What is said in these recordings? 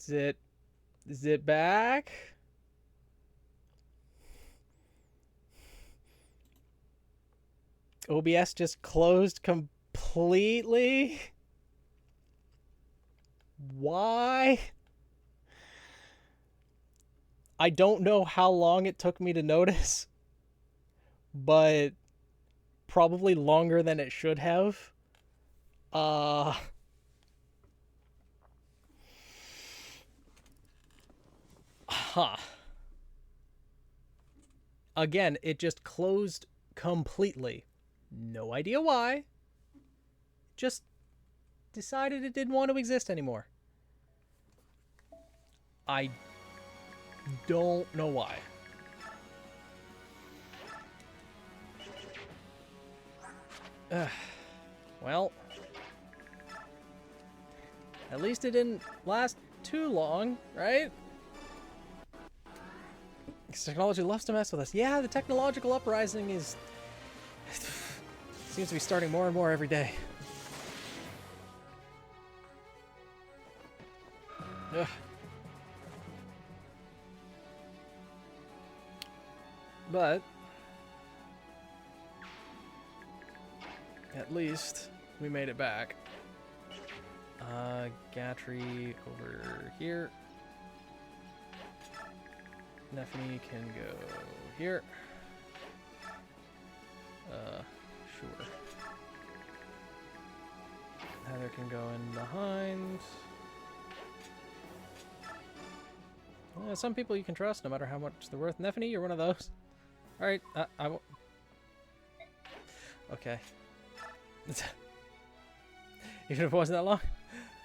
Is it back? OBS just closed completely? Why? I don't know how long it took me to notice, but probably longer than it should have. Uh huh. Again, it just closed completely. No idea why. Just decided it didn't want to exist anymore. I don't know why. Well, at least it didn't last too long, right? Because technology loves to mess with us. Yeah, the technological uprising is... seems to be starting more and more every day. Ugh. But at least we made it back. Gatry over here. Neffany can go here. Sure. Heather can go in behind. Some people you can trust, no matter how much they're worth. Neffany, you're one of those. Alright, I won't. Okay. Even if it wasn't that long.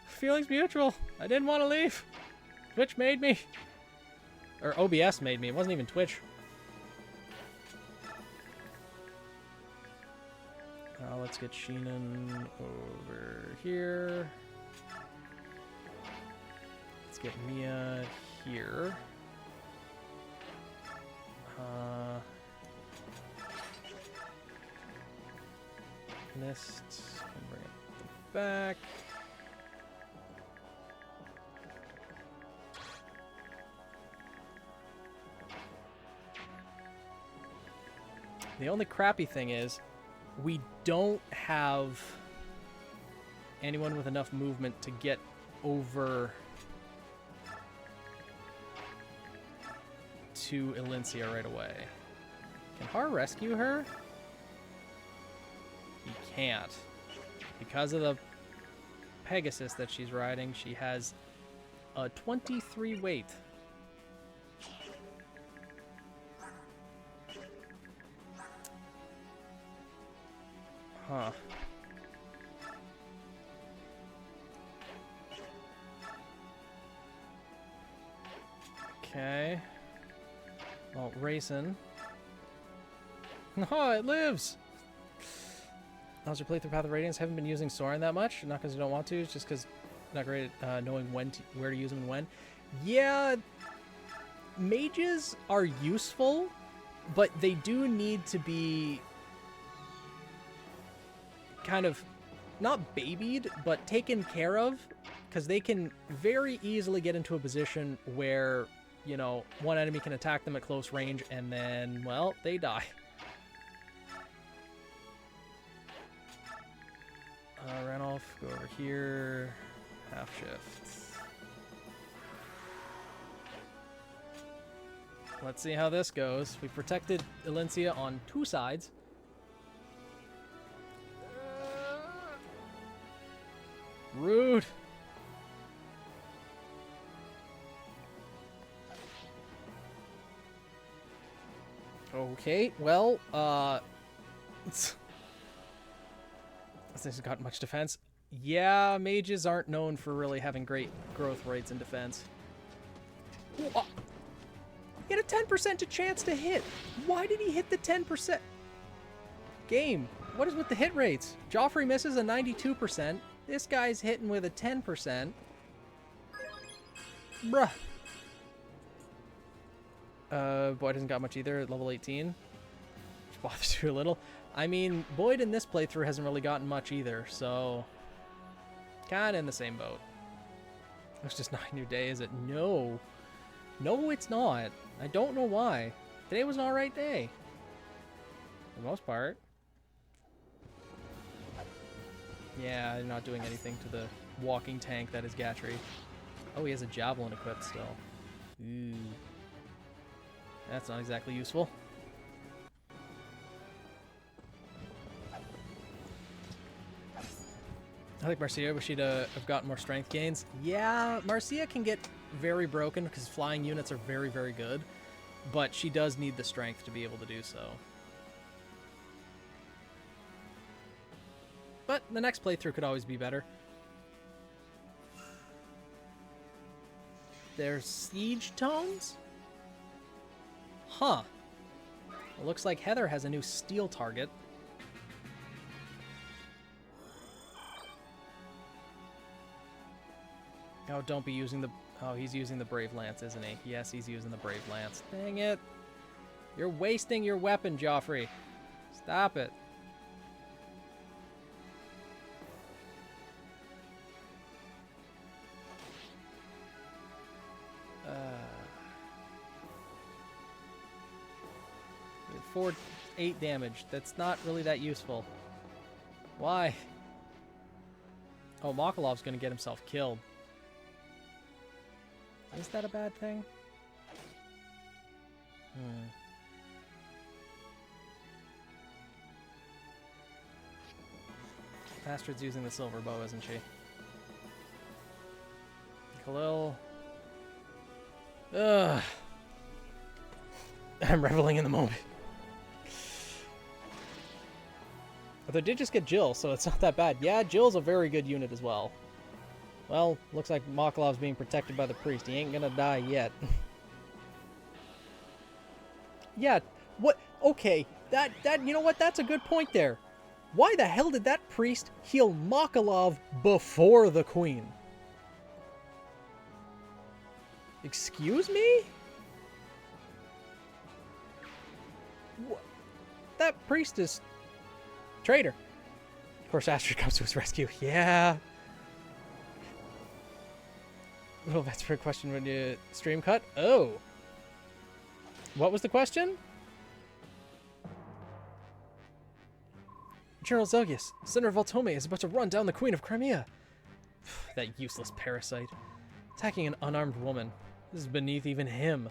Feelings mutual. I didn't want to leave. Twitch made me. Or OBS made me. It wasn't even Twitch. Let's get Sheenan over here. Let's get Mia here. Nest can bring it back. The only crappy thing is we don't have anyone with enough movement to get over to Elincia right away. Can Har rescue her? He can't. Because of the Pegasus that she's riding, she has a 23 weight. Huh. Okay. Well, racing. Oh, it lives! How's your playthrough Path of Radiance? Haven't been using Soren that much. Not because you don't want to, it's just because not great at knowing where to use them and when. Yeah, mages are useful, but they do need to be kind of not babied, but taken care of, because they can very easily get into a position where, you know, one enemy can attack them at close range and then, well, they die. Ranulf, go over here. Half shift. Let's see how this goes. We protected Elincia on two sides. Rude. Okay, well, this thing's got much defense. Yeah, mages aren't known for really having great growth rates in defense. He had a 10% chance to hit. Why did he hit the 10%? Game, what is with the hit rates? Joffrey misses a 92%. This guy's hitting with a 10%. Bruh. Boyd hasn't got much either at level 18. Which bothers you a little. I mean, Boyd in this playthrough hasn't really gotten much either, so... Kinda in the same boat. It's just not your day, is it? No. No, it's not. I don't know why. Today was an alright day. For the most part. Yeah, I'm not doing anything to the walking tank that is Gatry. Oh, he has a javelin equipped still. Ooh. That's not exactly useful. I think Marcia wish she'd have gotten more strength gains. Yeah, Marcia can get very broken because flying units are very, very good. But she does need the strength to be able to do so. But the next playthrough could always be better. There's siege tones? Huh. It looks like Heather has a new steel target. Oh, don't be using the... Oh, he's using the Brave Lance, isn't he? Yes, he's using the Brave Lance. Dang it. You're wasting your weapon, Joffrey. Stop it. For 8 damage. That's not really that useful. Why? Oh, Mokalov's gonna get himself killed. Is that a bad thing? Astrid's using the silver bow, isn't she? Khalil. Ugh. I'm reveling in the moment. But they did just get Jill, so it's not that bad. Yeah, Jill's a very good unit as well. Well, looks like Mokalov's being protected by the priest. He ain't gonna die yet. Yeah, what? Okay, that, you know what? That's a good point there. Why the hell did that priest heal Mokalov before the queen? Excuse me? What? That priest is... traitor. Of course, Astrid comes to his rescue. Yeah. Well, that's for a question when you stream cut. Oh. What was the question? General Zelgius, Senator Voltome is about to run down the Queen of Crimea. That useless parasite. Attacking an unarmed woman. This is beneath even him.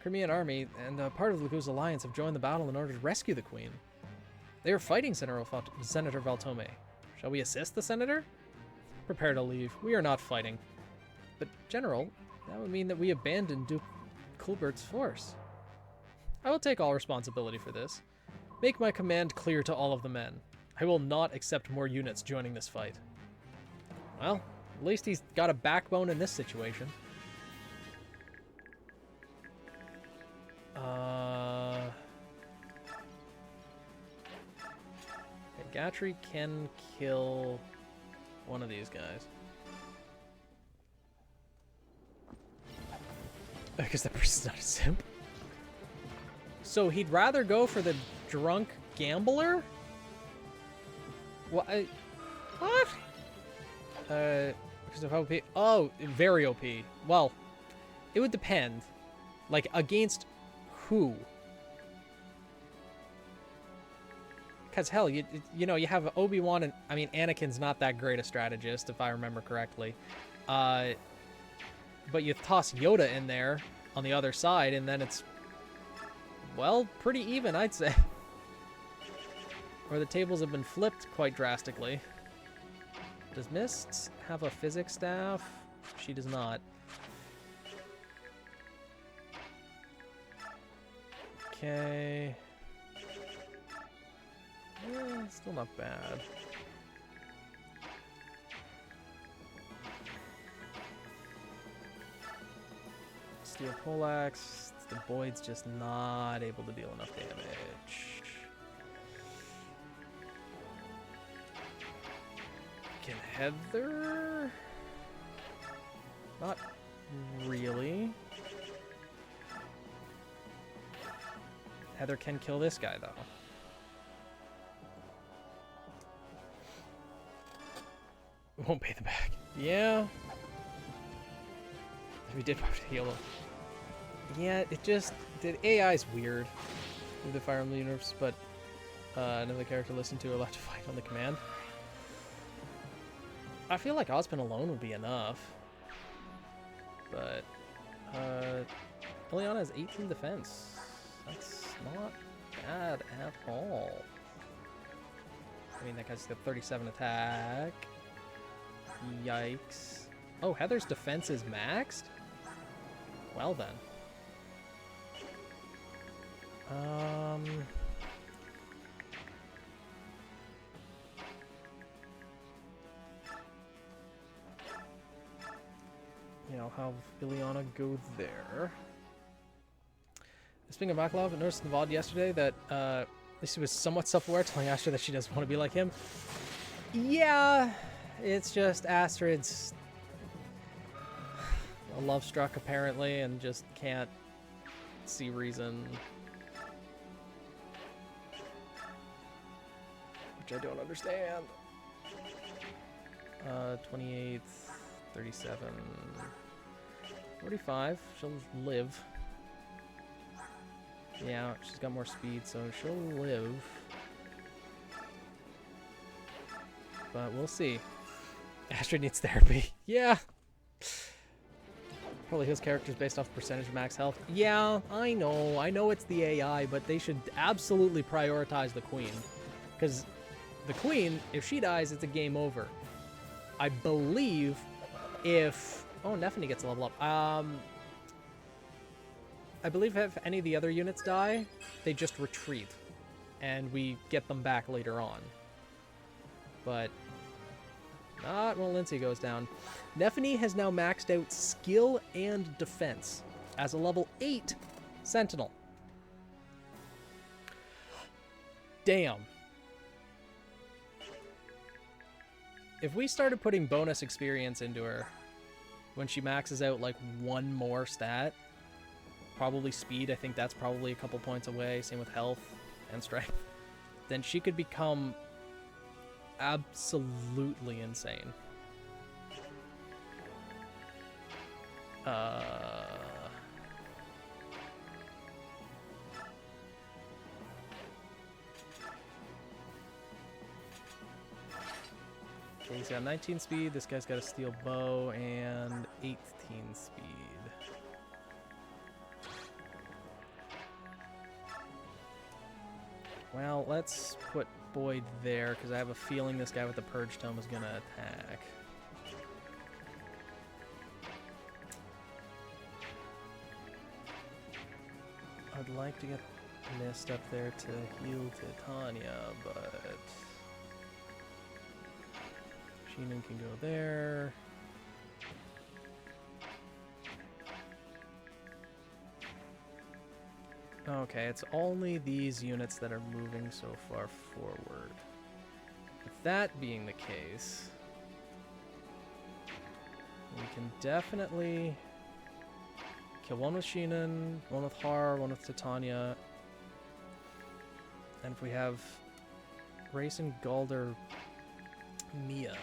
Crimean army and part of Laguz Alliance have joined the battle in order to rescue the Queen. They are fighting Senator Voltome. Shall we assist the Senator? Prepare to leave. We are not fighting. But, General, that would mean that we abandon Duke Kulbert's force. I will take all responsibility for this. Make my command clear to all of the men. I will not accept more units joining this fight. Well, at least he's got a backbone in this situation. Gatry can kill one of these guys. I guess that person's not a simp. So he'd rather go for the drunk gambler? What? What? Because of OP. Oh, very OP. Well, it would depend. Like, against who? Because, hell, you know, you have Obi-Wan and... I mean, Anakin's not that great a strategist, if I remember correctly. But you toss Yoda in there on the other side, and then it's... well, pretty even, I'd say. Or the tables have been flipped quite drastically. Does Mist have a physics staff? She does not. Okay... yeah, still not bad. Steel poleaxe. The Boyd's just not able to deal enough damage. Can Heather? Not really. Heather can kill this guy, though. Won't pay them back. Yeah. If he did have to heal him. Yeah, it just... The AI is weird with the Fire Emblem universe, but another character listened to allowed to fight on the command. I feel like Ozpin alone would be enough. But, Ileana has 18 defense. That's not bad at all. I mean, that guy's got 37 attack. Yikes. Oh, Heather's defense is maxed? Well then. You know, have Ileana go there. Speaking of Backlov, I noticed in the VOD yesterday that she was somewhat self-aware, telling Astrid that she doesn't want to be like him. Yeah, it's just Astrid's love struck apparently and just can't see reason. Which I don't understand. 28, 37, 45. She'll live. Yeah, she's got more speed, so she'll live. But we'll see. Astrid needs therapy. Yeah. Probably his character's based off the percentage of max health. Yeah, I know it's the AI, but they should absolutely prioritize the queen. Because the queen, if she dies, it's a game over. I believe if... Oh, Nephany gets a level up. I believe if any of the other units die, they just retreat. And we get them back later on. But not when Lindsay goes down. Nephany has now maxed out skill and defense as a level 8 Sentinel. Damn. If we started putting bonus experience into her when she maxes out like one more stat, probably speed, I think that's probably a couple points away, same with health and strength, then she could become absolutely insane. Okay, he's got 19 speed, this guy's got a steel bow, and 18 speed. Well, let's put Boyd there, because I have a feeling this guy with the Purge Tome is going to attack. I'd like to get Mist up there to heal Titania, but... Sheenan can go there. Okay, it's only these units that are moving so far forward. With that being the case, we can definitely kill one with Sheenan, one with Har, one with Titania. And if we have Rayson, Galder, Mia,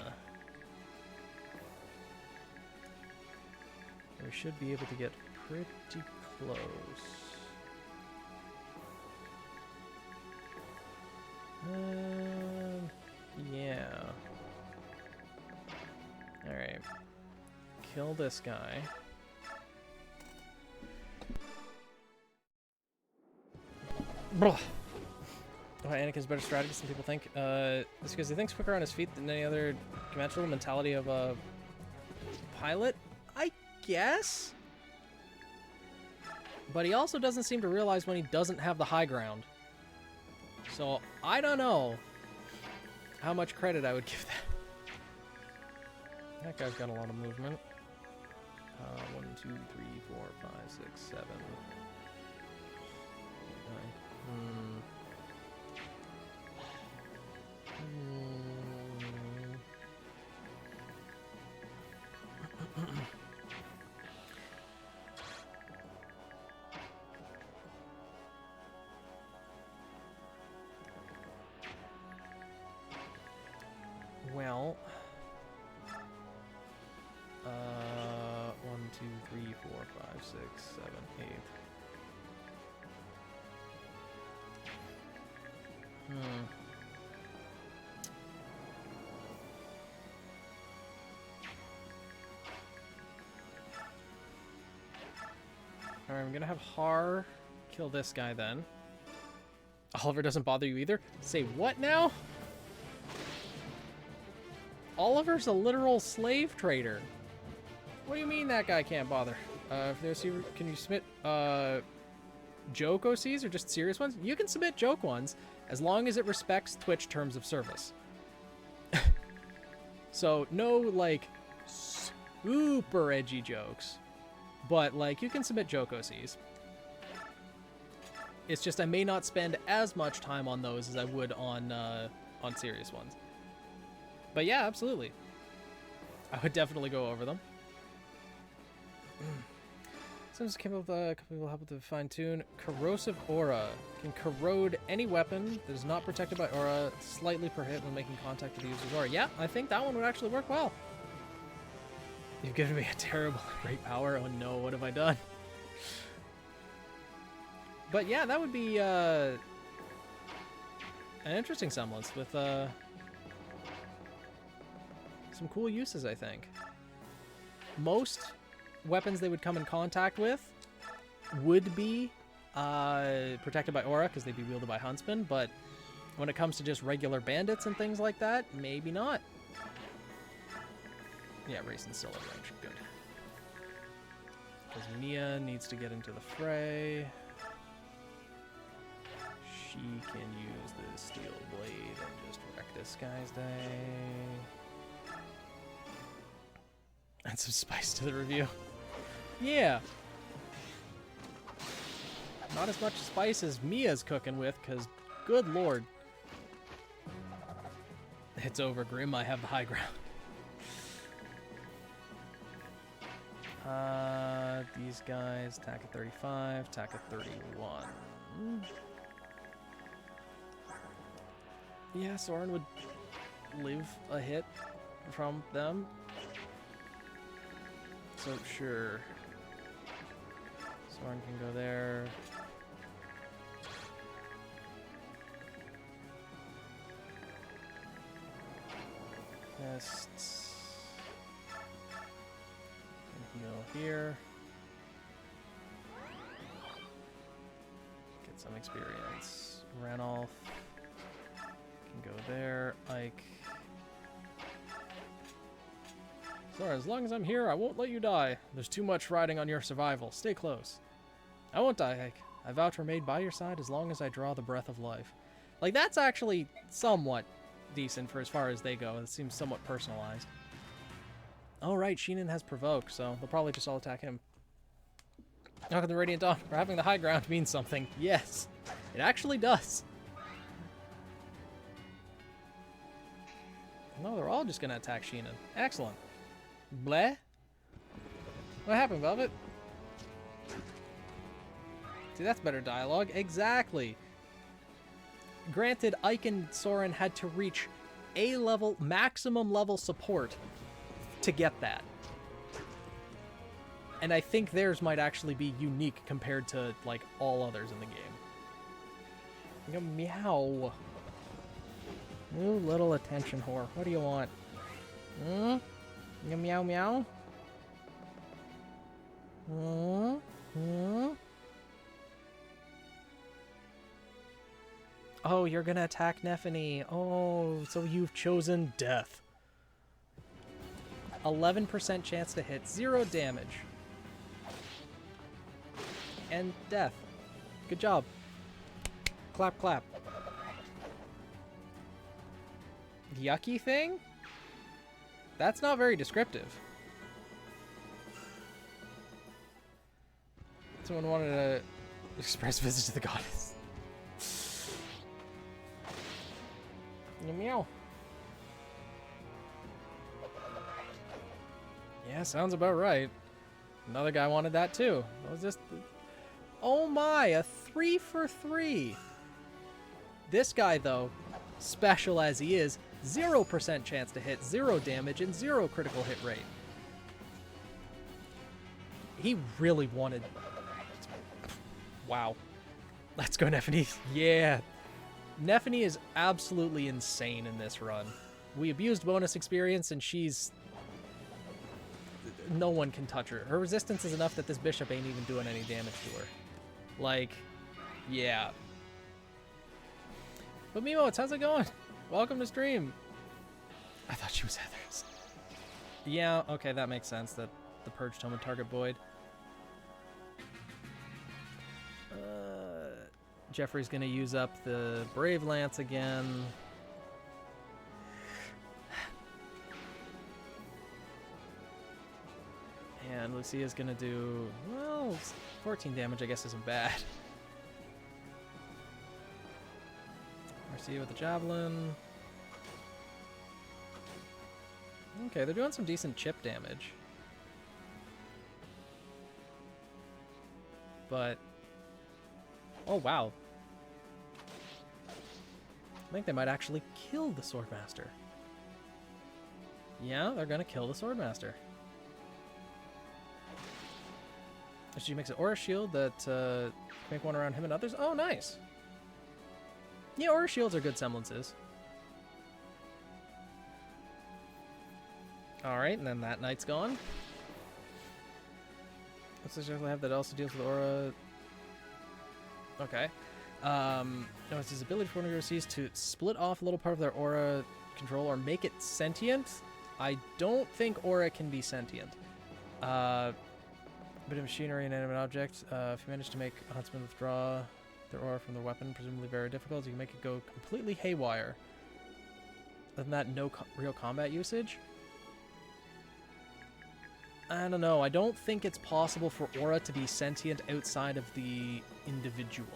we should be able to get pretty close. Yeah. Alright. Kill this guy. Blah. Oh, Anakin's better strategist than people think. It's because he thinks quicker on his feet than any other conventional mentality of a pilot, I guess? But he also doesn't seem to realize when he doesn't have the high ground. So, I don't know how much credit I would give that. That guy's got a lot of movement. 1, 2, 3, 4, 5, 6, 7, 9. Well, 1, 2, 3, 4, 5, 6, 7, 8. Alright, I'm gonna have Har kill this guy then. Oliver doesn't bother you either? Say what now? Oliver's a literal slave trader. What do you mean that guy can't bother? If there's, can you submit joke OCs or just serious ones? You can submit joke ones as long as it respects Twitch terms of service. So no like super edgy jokes, but like you can submit joke OCs. It's just I may not spend as much time on those as I would on serious ones. But yeah, absolutely. I would definitely go over them. Someone just came up with a couple people help with the fine-tune. Corrosive Aura. Can corrode any weapon that is not protected by Aura slightly per hit when making contact with the user's Aura. Yeah, I think that one would actually work well. You've given me a terrible great power. Oh no, what have I done? But yeah, that would be an interesting semblance with some cool uses, I think. Most weapons they would come in contact with would be protected by Aura because they'd be wielded by Huntsmen, but when it comes to just regular bandits and things like that, maybe not. Yeah, Raison's still at range. Good. Because Mia needs to get into the fray. She can use the steel blade and just wreck this guy's day. Add some spice to the review. Yeah. Not as much spice as Mia's cooking with, because good lord. It's over, Grim. I have the high ground. These guys, attack at 35, attack at 31. Yeah, Soren would live a hit from them. So, sure. Soren can go there. Pests. And heal here. Get some experience. Ranulf can go there. Ike. Sorry, as long as I'm here, I won't let you die. There's too much riding on your survival. Stay close. I won't die, Ike. I vow to remain by your side as long as I draw the breath of life. Like, that's actually somewhat decent for as far as they go. It seems somewhat personalized. Oh, right, Sheenan has Provoke, so they'll probably just all attack him. Knock on the Radiant Dawn. For having the high ground means something. Yes, it actually does. No, they're all just going to attack Sheenan. Excellent. Bleh? What happened, Velvet? See, that's better dialogue. Exactly. Granted, Ike and Soren had to reach A-level, maximum level support to get that. And I think theirs might actually be unique compared to, like, all others in the game. Meow. You little attention whore. What do you want? Hmm? Meow meow? Hmm? Hmm? Oh, you're gonna attack Nephany. Oh, so you've chosen death. 11% chance to hit, 0 damage. And death. Good job. Clap, clap. Yucky thing? That's not very descriptive. Someone wanted to express visit to the goddess. Meow. Yeah, sounds about right. Another guy wanted that too. That was just... Oh my, a 3 for 3. This guy, though, special as he is, 0% chance to hit, 0 damage, and 0 critical hit rate. He really wanted... Wow. Let's go, Nephany. Yeah. Nephany is absolutely insane in this run. We abused bonus experience, and she's... No one can touch her. Her resistance is enough that this bishop ain't even doing any damage to her. Like, yeah. But Mimo, how's it going? Welcome to stream. I thought she was Heather's. Yeah, okay, that makes sense, that the Purge Tome would target Boyd. Jeffrey's gonna use up the Brave Lance again. And Lucia's gonna do, well, 14 damage I guess isn't bad. Marcia with the Javelin. Okay, they're doing some decent chip damage. But... Oh, wow. I think they might actually kill the Swordmaster. Yeah, they're gonna kill the Swordmaster. She makes an aura shield that make one around him and others. Oh, nice. Yeah, aura shields are good semblances. Alright, and then that knight's gone. Let's just have that also deals with aura. Okay. No, it's his ability for one of your overseas to split off a little part of their aura control or make it sentient. I don't think aura can be sentient. Bit of machinery and animate object. If you manage to make a huntsman withdraw their aura from their weapon, presumably very difficult, you can make it go completely haywire. Other than that, no real combat usage. I don't know. I don't think it's possible for aura to be sentient outside of the individual.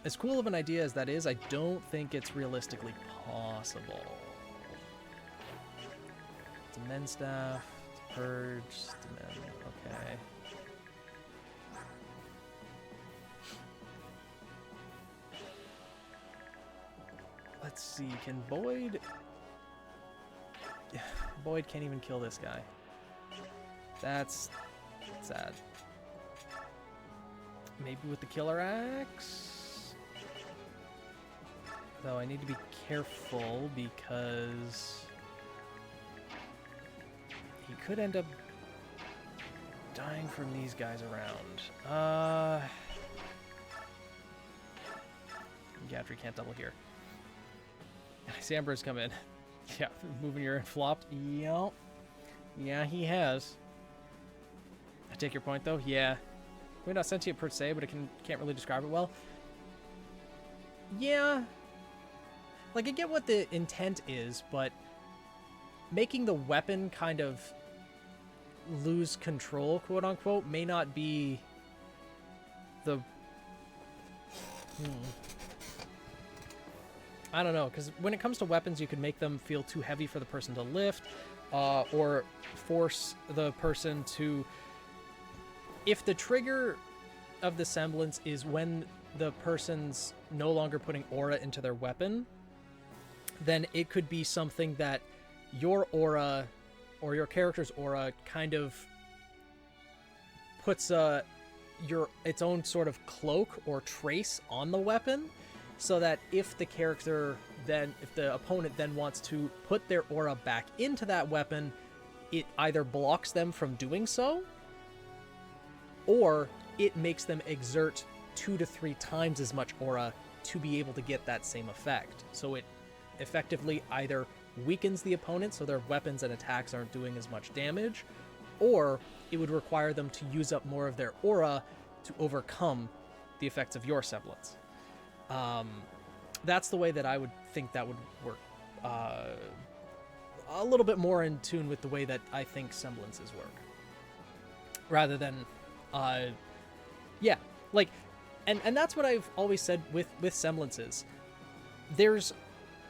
As cool of an idea as that is, I don't think it's realistically possible. It's a men's staff, it's a purge, it's a men, okay. Let's see, can Boyd... Boyd can't even kill this guy. That's sad. Maybe with the killer axe? Though I need to be careful because he could end up dying from these guys around. Gadry can't double here. I see Amber's come in. Yeah, moving your flopped. Yep. Yeah, he has. I take your point, though. Yeah. We're not sentient per se, but it can't really describe it well. Yeah. Like, I get what the intent is, but making the weapon kind of lose control, quote-unquote, may not be the... I don't know, because when it comes to weapons, you can make them feel too heavy for the person to lift, or force the person to... If the trigger of the semblance is when the person's no longer putting aura into their weapon, then it could be something that your aura, or your character's aura, kind of puts its own sort of cloak or trace on the weapon, so that if the opponent then wants to put their aura back into that weapon, it either blocks them from doing so, or it makes them exert 2 to 3 times as much aura to be able to get that same effect. So it effectively either weakens the opponent so their weapons and attacks aren't doing as much damage, or it would require them to use up more of their aura to overcome the effects of your semblance. That's the way that I would think that would work. A little bit more in tune with the way that I think semblances work. Rather than, yeah, like, and that's what I've always said with semblances. There's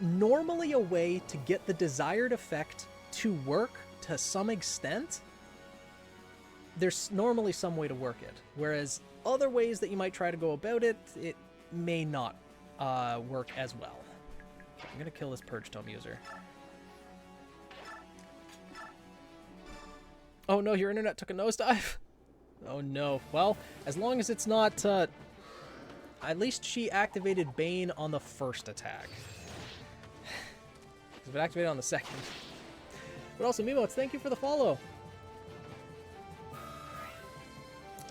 normally a way to get the desired effect to work to some extent. There's normally some way to work it. Whereas other ways that you might try to go about it, it may not work as well. I'm gonna kill this Purge Tome user. Oh no, your internet took a nosedive. Oh no. Well, as long as it's not, at least she activated Bane on the first attack. If it activated on the second. But also, Mimotes, thank you for the follow.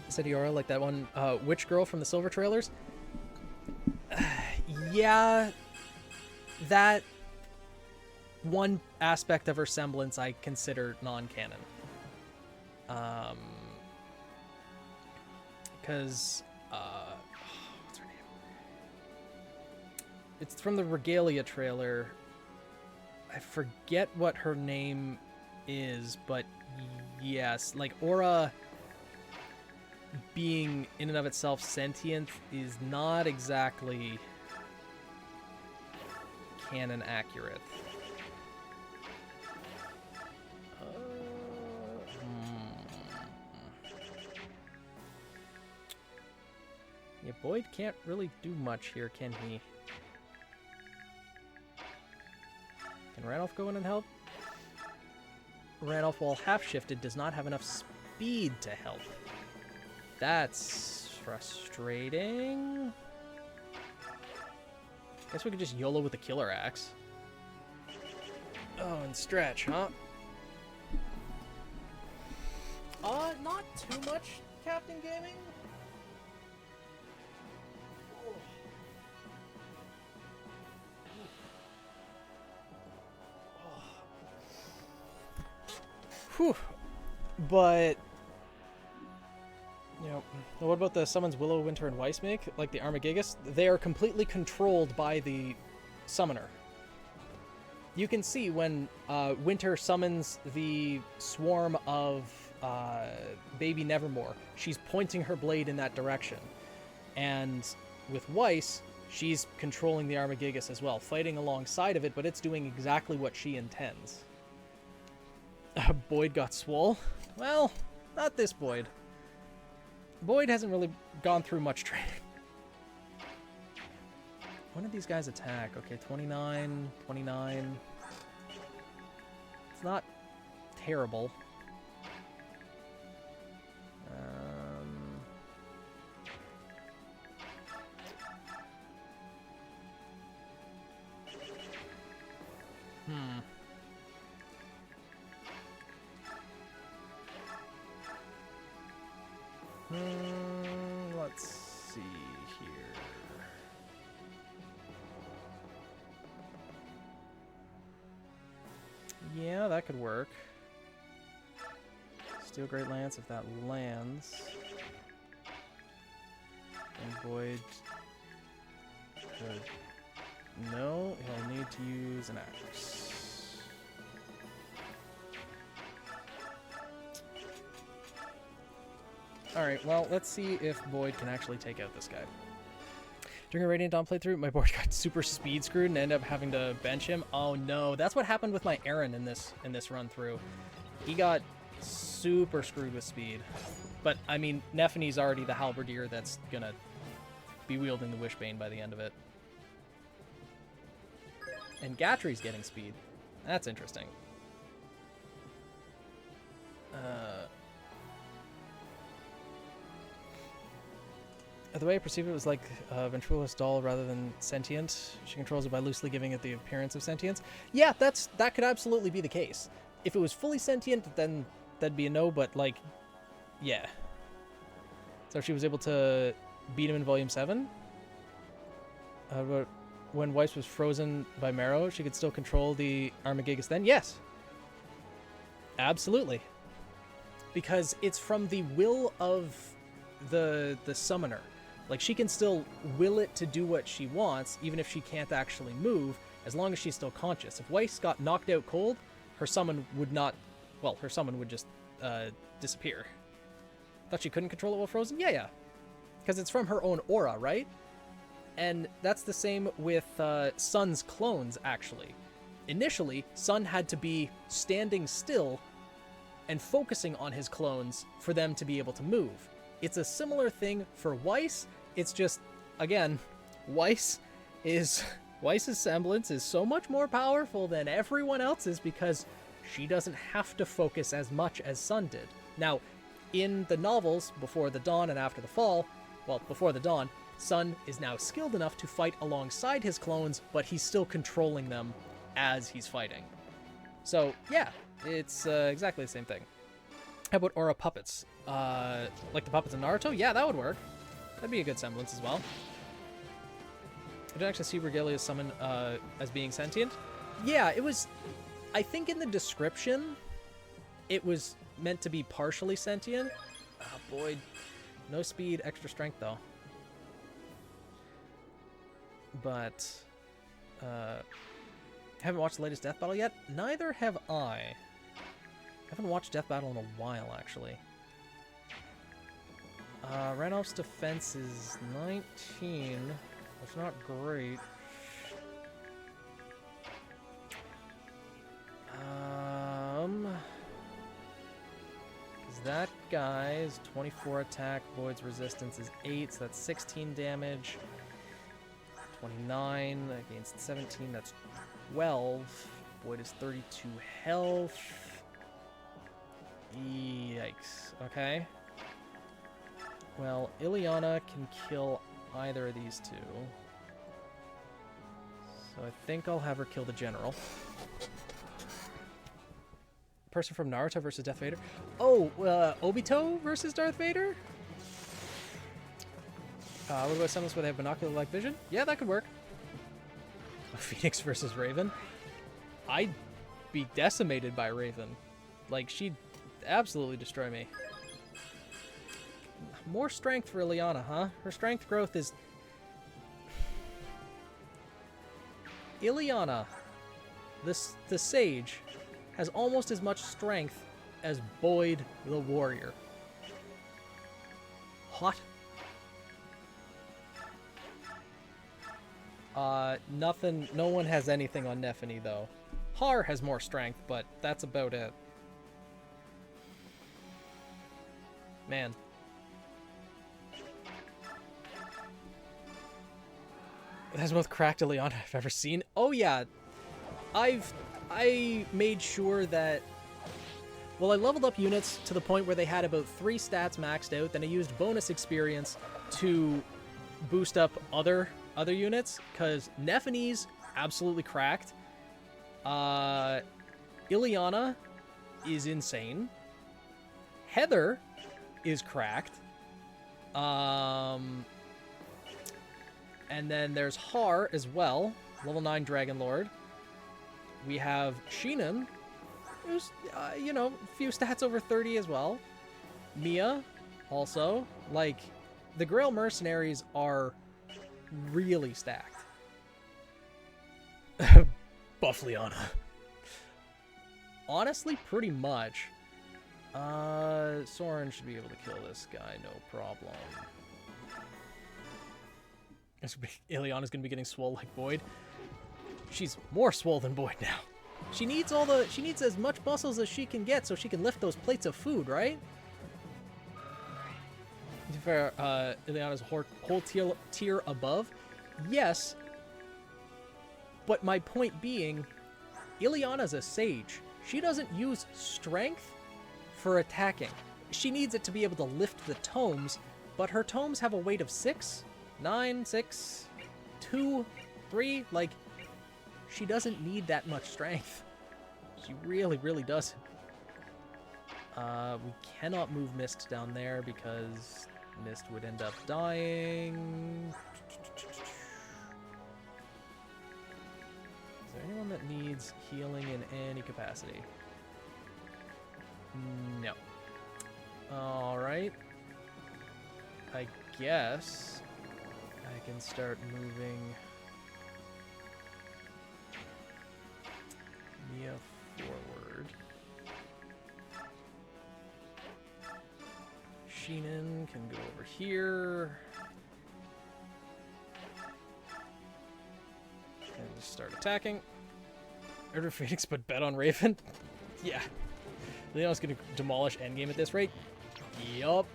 Sediora, like that one witch girl from the Silver trailers. Yeah, that one aspect of her semblance I consider non-canon. Because, what's her name? It's from the Regalia trailer. I forget what her name is, but yes, like Aura being in and of itself sentient is not exactly canon accurate. Yeah, Boyd can't really do much here, can he? Can Randolph go in and help? Randolph, while half-shifted, does not have enough speed to help. That's frustrating. Guess we could just YOLO with the Killer Axe. Oh, and stretch, huh? Not too much, Captain Gaming. Whew. But, you know, what about the summons Willow, Winter, and Weiss make? Like the Armagigas? They are completely controlled by the summoner. You can see when Winter summons the swarm of Baby Nevermore, she's pointing her blade in that direction. And with Weiss, she's controlling the Armagigas as well, fighting alongside of it, but it's doing exactly what she intends. Boyd got swole? Well, not this Boyd. Boyd hasn't really gone through much training. When did these guys attack? Okay, 29, 29. It's not terrible. Let's see here. Yeah, that could work. Steel Great Lance if that lands. And Boyd could... No, he'll need to use an axe. Alright, well, let's see if Boyd can actually take out this guy. During a Radiant Dawn playthrough, my board got super speed screwed and ended up having to bench him. Oh no, that's what happened with my Aaron in this run through. He got super screwed with speed. But, I mean, Nephine's already the halberdier that's gonna be wielding the Wishbane by the end of it. And Gatry's getting speed. That's interesting. The way I perceived it was like a ventriloquist doll rather than sentient. She controls it by loosely giving it the appearance of sentience. Yeah, that could absolutely be the case. If it was fully sentient, then that'd be a no, but like, yeah. So she was able to beat him in Volume 7? But when Weiss was frozen by Marrow, she could still control the Armagigas then? Yes. Absolutely. Because it's from the will of the summoner. Like, she can still will it to do what she wants, even if she can't actually move, as long as she's still conscious. If Weiss got knocked out cold, her summon would not... Well, her summon would just disappear. Thought she couldn't control it while frozen? Yeah. Because it's from her own aura, right? And that's the same with Sun's clones, actually. Initially, Sun had to be standing still and focusing on his clones for them to be able to move. It's a similar thing for Weiss. It's just, again, Weiss's semblance is so much more powerful than everyone else's because she doesn't have to focus as much as Sun did. Now, in the novels, Before the Dawn and After the Fall, well, Before the Dawn, Sun is now skilled enough to fight alongside his clones, but he's still controlling them as he's fighting. So, yeah, it's exactly the same thing. How about aura puppets? Like the puppets in Naruto? Yeah, that would work. That'd be a good semblance as well. I didn't actually see Regalia summon as being sentient. Yeah, it was... I think in the description, it was meant to be partially sentient. Oh, boy. No speed, extra strength, though. But... haven't watched the latest Death Battle yet? Neither have I. Haven't watched Death Battle in a while, actually. Ranoff's defense is 19. That's not great. That guy's 24 attack, Void's resistance is 8, so that's 16 damage. 29 against 17, that's 12. Void is 32 health. Yikes. Okay. Well, Ileana can kill either of these two. So I think I'll have her kill the general. Person from Naruto versus Darth Vader. Oh, Obito versus Darth Vader? What about summons where they have binocular-like vision? Yeah, that could work. Phoenix versus Raven. I'd be decimated by Raven. Like, she'd absolutely destroy me. More strength for Ileana, huh? Her strength growth is... Ileana, the sage, has almost as much strength as Boyd the warrior. Hot. Nothing, no one has anything on Nephany, though. Har has more strength, but that's about it. Man. That's the most cracked Ileana I've ever seen. Oh yeah, I made sure that, well, I leveled up units to the point where they had about 3 stats maxed out, then I used bonus experience to boost up other units, because Nephany's absolutely cracked. Ileana is insane. Heather is cracked. And then there's Har as well, level 9 Dragon Lord. We have Sheenan, who's, you know, a few stats over 30 as well. Mia, also. Like, the Grail Mercenaries are really stacked. Buff Liana. Honestly, pretty much. Soren should be able to kill this guy, no problem. Ileana's gonna be getting swole like Boyd. She's more swole than Boyd now. She needs as much muscles as she can get so she can lift those plates of food, right? For Ileana's whole tier above, yes. But my point being, Ileana's a sage. She doesn't use strength for attacking. She needs it to be able to lift the tomes, but her tomes have a weight of 6, 9, 6, 2, 3, like, she doesn't need that much strength. She really, really doesn't. We cannot move Mist down there because Mist would end up dying. Is there anyone that needs healing in any capacity? No. Alright. I guess I can start moving Mia forward. Sheenan can go over here. And just start attacking. Order Phoenix, but bet on Raven? Yeah. Leon's gonna demolish endgame at this rate? Yup.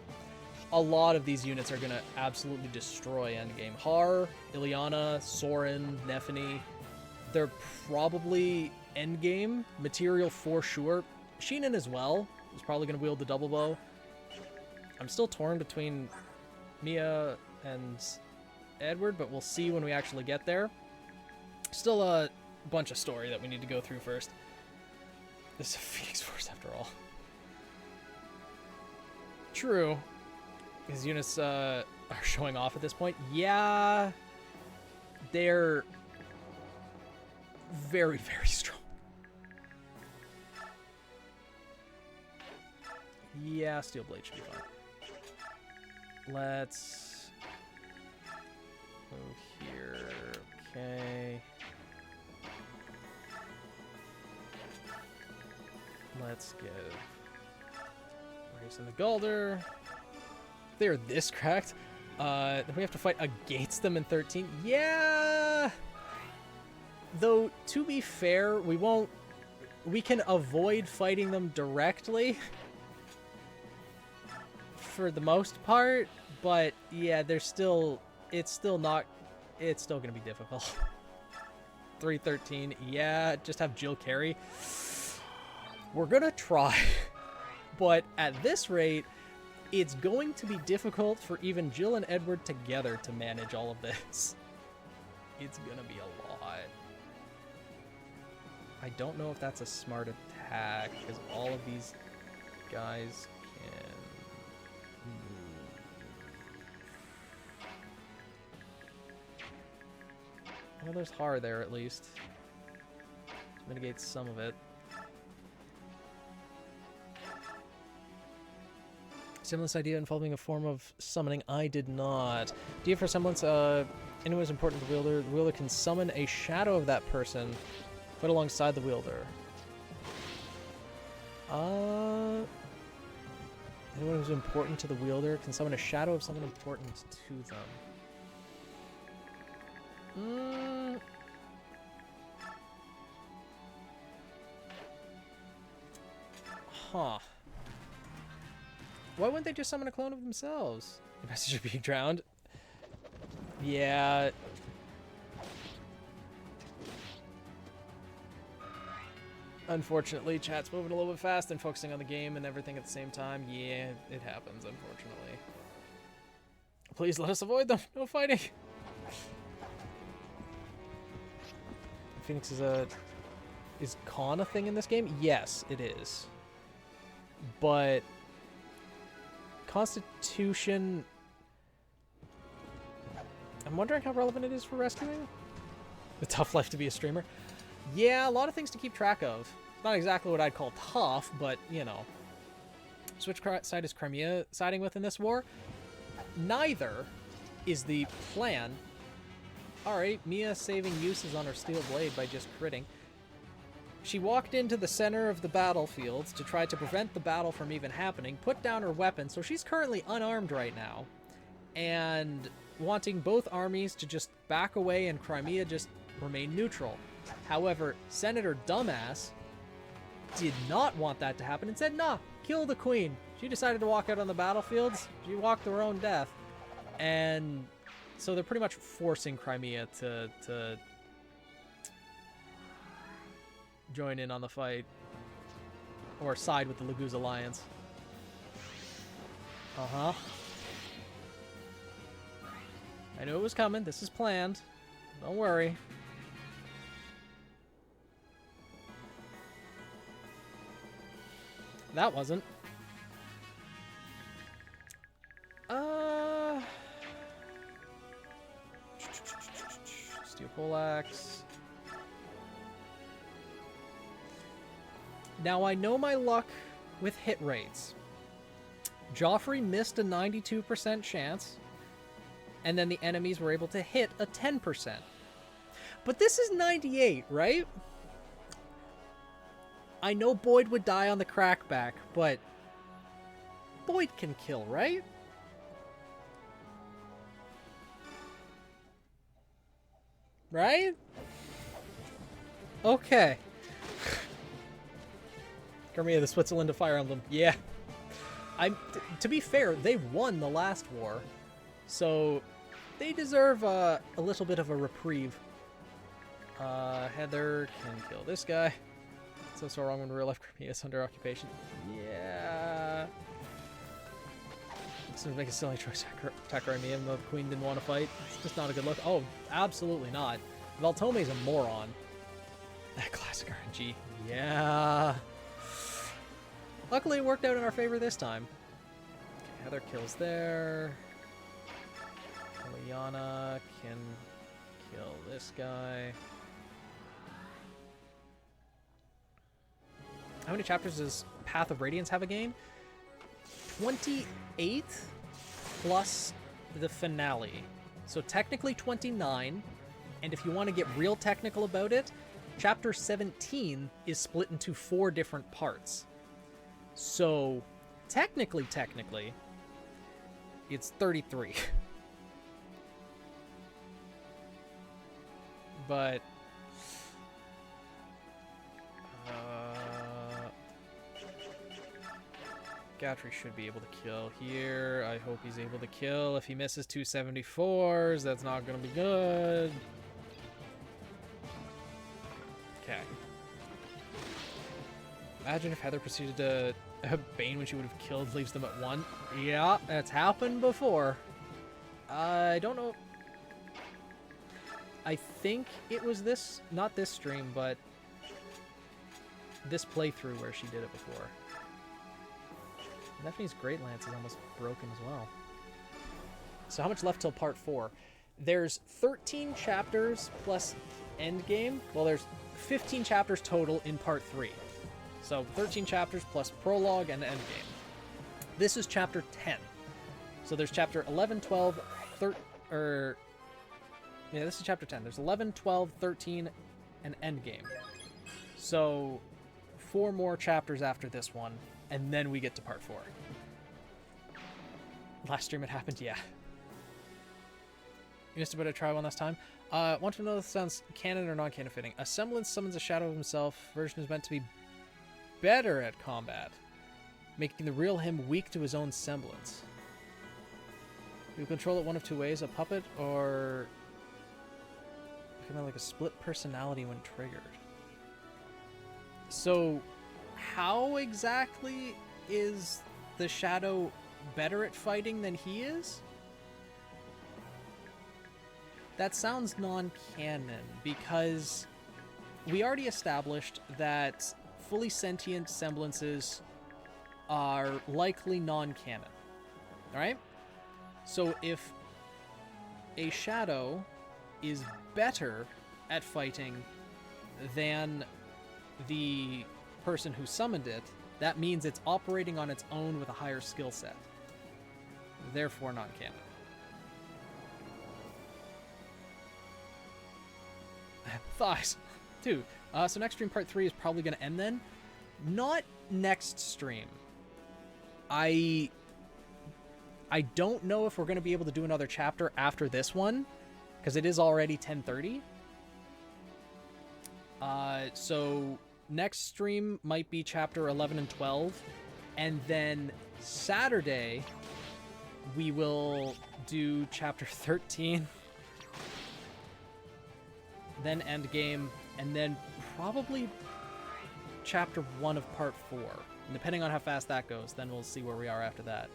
A lot of these units are gonna absolutely destroy endgame. Har, Ileana, Soren, Nephany. They're probably endgame material for sure. Sheenan as well is probably going to wield the double bow. I'm still torn between Mia and Edward, but we'll see when we actually get there. Still a bunch of story that we need to go through first. This is a Phoenix Force after all. True. His units are showing off at this point. Yeah, they're very, very strong. Yeah, Steel Blade should be fine. Let's move here. Okay. Let's give Race in the Galder. They're this cracked. Then we have to fight against them in 13. Yeah! Though, to be fair, we can avoid fighting them directly for the most part, but yeah, it's still gonna be difficult. 313, yeah, just have Jill carry. We're gonna try, but at this rate, it's going to be difficult for even Jill and Edward together to manage all of this. It's gonna be a lot. I don't know if that's a smart attack, because all of these guys can move. Well, there's Har there at least. Which mitigates some of it. Semblance idea involving a form of summoning. I did not. Idea for semblance. Anyone who's important to the wielder. The wielder can summon a shadow of that person, put alongside the wielder. Anyone who's important to the wielder can summon a shadow of someone important to them. Huh. Why wouldn't they just summon a clone of themselves? The messenger being drowned. Yeah. Unfortunately, chat's moving a little bit fast and focusing on the game and everything at the same time. Yeah, it happens, unfortunately. Please let us avoid them. No fighting. Phoenix is con a thing in this game? Yes, it is. But Constitution, I'm wondering how relevant it is for rescuing. The tough life to be a streamer. Yeah, a lot of things to keep track of. Not exactly what I'd call tough, but, you know. So which side is Crimea siding with in this war? Neither is the plan. Alright, Mia saving uses on her steel blade by just critting. She walked into the center of the battlefield to try to prevent the battle from even happening, put down her weapon, so she's currently unarmed right now, and wanting both armies to just back away and Crimea just remain neutral. However, Senator Dumbass did not want that to happen and said, nah, kill the queen. She decided to walk out on the battlefields. She walked to her own death. And so they're pretty much forcing Crimea to join in on the fight or side with the Laguz Alliance. Uh-huh. I knew it was coming. This is planned. Don't worry. That wasn't. Steel poleaxe. Now I know my luck with hit rates. Joffrey missed a 92% chance, and then the enemies were able to hit a 10%. But this is 98, right? I know Boyd would die on the crackback, but Boyd can kill, right? Right? Okay. Crimea, the Switzerland of Fire Emblem. Yeah. To be fair, they won the last war, so they deserve a little bit of a reprieve. Heather can kill this guy. So wrong when real life Crimea is under occupation. Yeah. This would make a silly choice to attack Crimea even though the queen didn't want to fight. It's just not a good look. Oh, absolutely not. Valtome's a moron. Classic RNG. Yeah. Luckily, it worked out in our favor this time. Okay, Heather kills there. Liliana can kill this guy. How many chapters does Path of Radiance have again? 28 plus the finale. So technically 29. And if you want to get real technical about it, chapter 17 is split into 4 different parts. So technically, it's 33. But Gatry should be able to kill here. I hope he's able to kill. If he misses 274s, that's not going to be good. Okay. Imagine if Heather proceeded to Bane when she would have killed, leaves them at 1. Yeah, that's happened before. I don't know. I think it was this, not this stream, but this playthrough where she did it before. Nephi's Great Lance is almost broken as well. So how much left till part 4? There's 13 chapters plus endgame. Well, there's 15 chapters total in part 3. So 13 chapters plus prologue and endgame. This is chapter 10. So there's chapter 11, 12, 13, yeah, this is chapter 10. There's 11, 12, 13, and endgame. So 4 more chapters after this one, and then we get to part 4. Last stream it happened, yeah. You missed about to try one last time. Want to know if this sounds canon or non-canon fitting. A semblance summons a shadow of himself. Version is meant to be better at combat, making the real him weak to his own semblance. You control it one of 2 ways: a puppet or kind of like a split personality when triggered. So how exactly is the shadow better at fighting than he is? That sounds non-canon, because we already established that fully sentient semblances are likely non-canon. Alright? So if a shadow is better at fighting than the person who summoned it, that means it's operating on its own with a higher skill set. Therefore non-canon. Thighs. Dude, so next stream part 3 is probably going to end then. Not next stream. I don't know if we're going to be able to do another chapter after this one, because it is already 10:30. So next stream might be chapter 11 and 12, and then Saturday we will do chapter 13, then endgame, and then probably chapter 1 of part 4. And depending on how fast that goes, then we'll see where we are after that.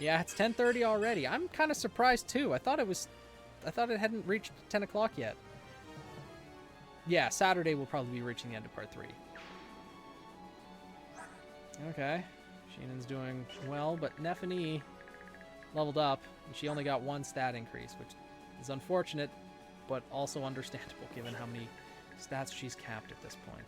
Yeah, it's 10:30 already. I'm kind of surprised too. I thought it hadn't reached 10 o'clock yet. Yeah, Saturday we'll probably be reaching the end of part 3. Okay. Sheenan's doing well, but Nephanie leveled up, and she only got 1 stat increase, which is unfortunate, but also understandable given how many stats she's capped at this point.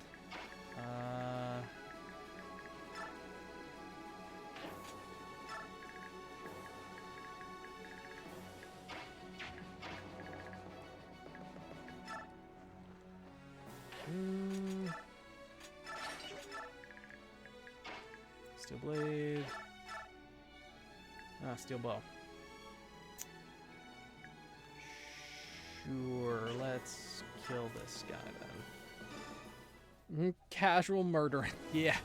Steel blade. Steel bow. Sure, let's kill this guy then. Casual murdering. Yeah.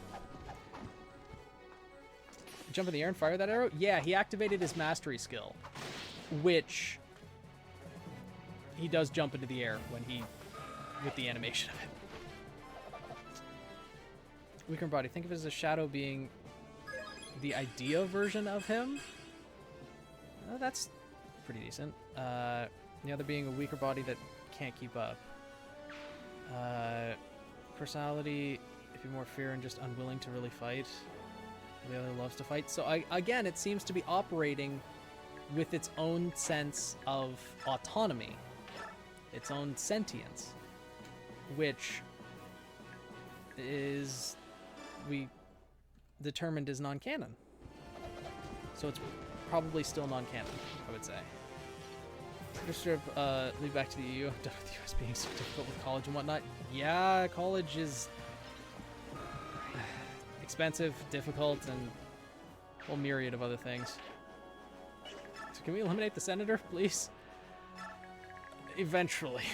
Jump in the air and fire that arrow? Yeah, he activated his mastery skill, which he does jump into the air when he, with the animation of it. Weaker body. Think of it as a shadow being the idea version of him. That's pretty decent. The other being a weaker body that can't keep up. Personality, if you're more fear and just unwilling to really fight. The other loves to fight. So again, it seems to be operating with its own sense of autonomy, its own sentience, which is we determined is non-canon. So it's probably still non-canon, I would say. Just sort of leave back to the EU. I'm done with the US being so difficult with college and whatnot. Yeah, college is expensive, difficult, and a whole myriad of other things. So can we eliminate the senator, please? Eventually.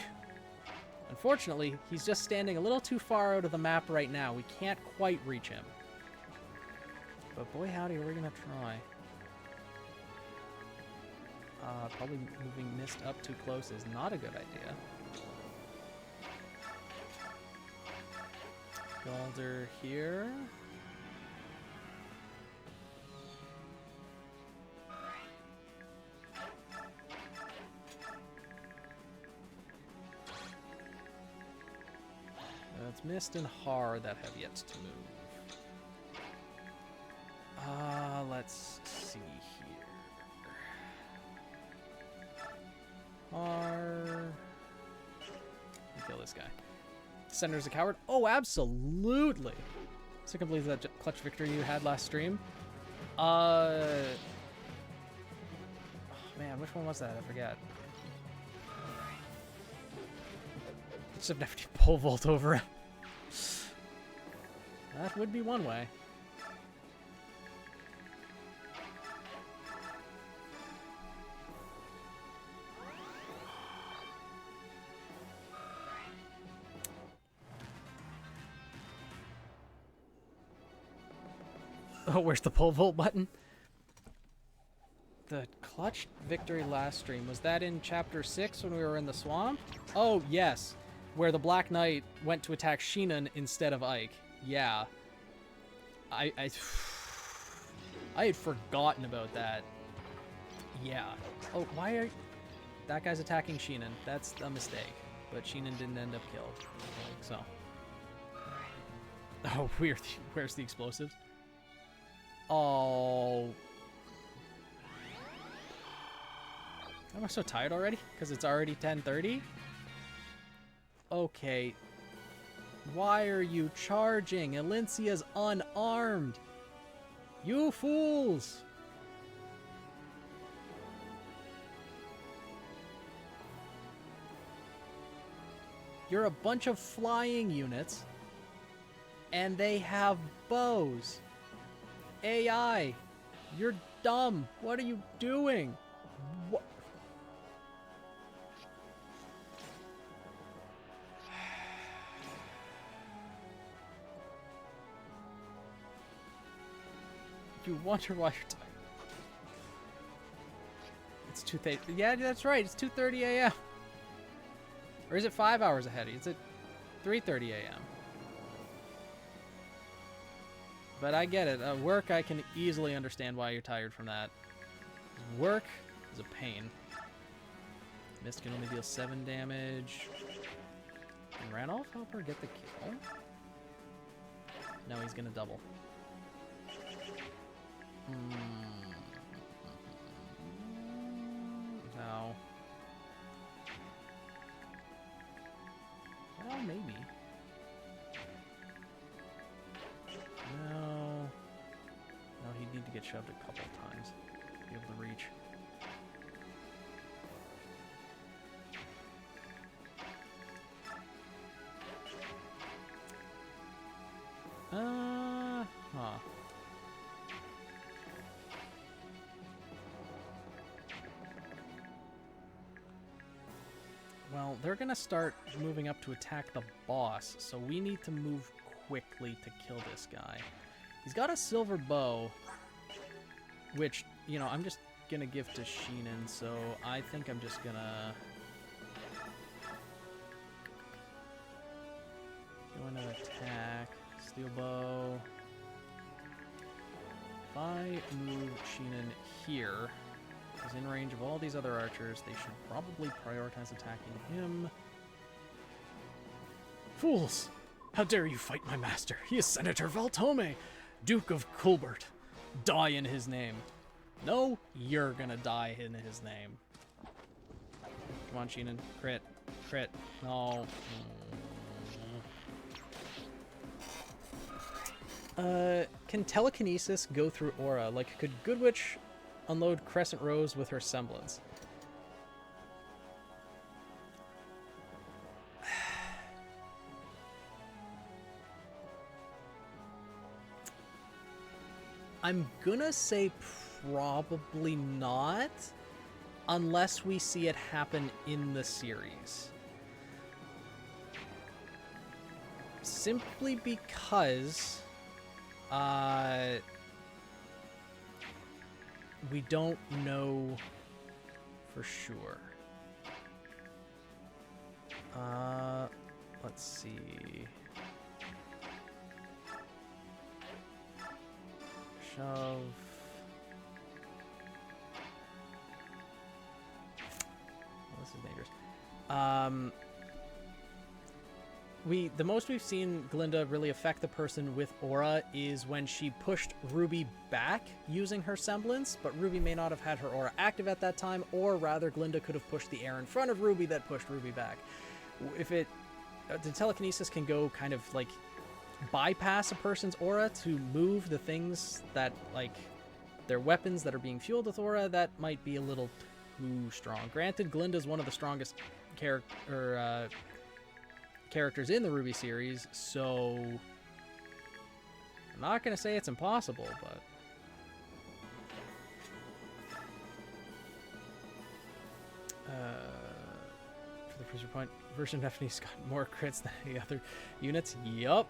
Unfortunately, he's just standing a little too far out of the map right now. We can't quite reach him. But boy howdy, we're gonna try. Probably moving Mist up too close is not a good idea. Galder here. It's Mist and Har that have yet to move. Let's see here. Har. Kill this guy. Senator's a coward? Oh, absolutely. So I can believe that clutch victory you had last stream. Oh, man, which one was that? I forget. Just have to pole vault over him. That would be one way. Oh, where's the pole vault button? The clutch victory last stream, was that in chapter 6 when we were in the swamp? Oh, yes. Where the Black Knight went to attack Sheenan instead of Ike. Yeah. I had forgotten about that. Yeah. Oh, why are... That guy's attacking Sheenan. That's a mistake. But Sheenan didn't end up killed. So. Oh, weird. Where's the explosives? Oh. Am I so tired already? Because it's already 10:30? Okay. Why are you charging? Elincia's unarmed. You fools! You're a bunch of flying units, and they have bows. AI, you're dumb. What are you doing? What? You wonder why you're tired. It's 2:30. Yeah, that's right. It's 2:30 a.m. Or is it 5 hours ahead? It's at 3:30 a.m. But I get it. Work, I can easily understand why you're tired from that. Work is a pain. Mist can only deal 7 damage. Can Randolph help her get the kill? No, he's gonna double. No. Well, maybe. No. No, he'd need to get shoved a couple of times to be able to reach. Huh. Well, they're gonna start moving up to attack the boss, so we need to move quickly to kill this guy. He's got a silver bow, which, you know, I'm just gonna give to Sheenan, so I think I'm just gonna go into attack, Steel bow. If I move Sheenan here, he's in range of all these other archers. They should probably prioritize attacking him. Fools! How dare you fight my master? He is Senator Valtome, Duke of Colbert. Die in his name. No, you're gonna die in his name. Come on, Sheenan. Crit. Crit. No. Can telekinesis go through aura? Like, could Goodwitch unload Crescent Rose with her semblance? I'm gonna say probably not, unless we see it happen in the series. Simply because we don't know for sure. Let's see. Shove. Oh, this is dangerous. The most we've seen Glinda really affect the person with aura is when she pushed Ruby back using her semblance, but Ruby may not have had her aura active at that time, or rather Glinda could have pushed the air in front of Ruby that pushed Ruby back. If the telekinesis can go kind of like bypass a person's aura to move the things that, like, their weapons that are being fueled with aura, that might be a little too strong. Granted, Glinda's one of the strongest characters in the Ruby series, so I'm not going to say it's impossible, but for the freezer point, version of FNE's got more crits than the other units. Yup.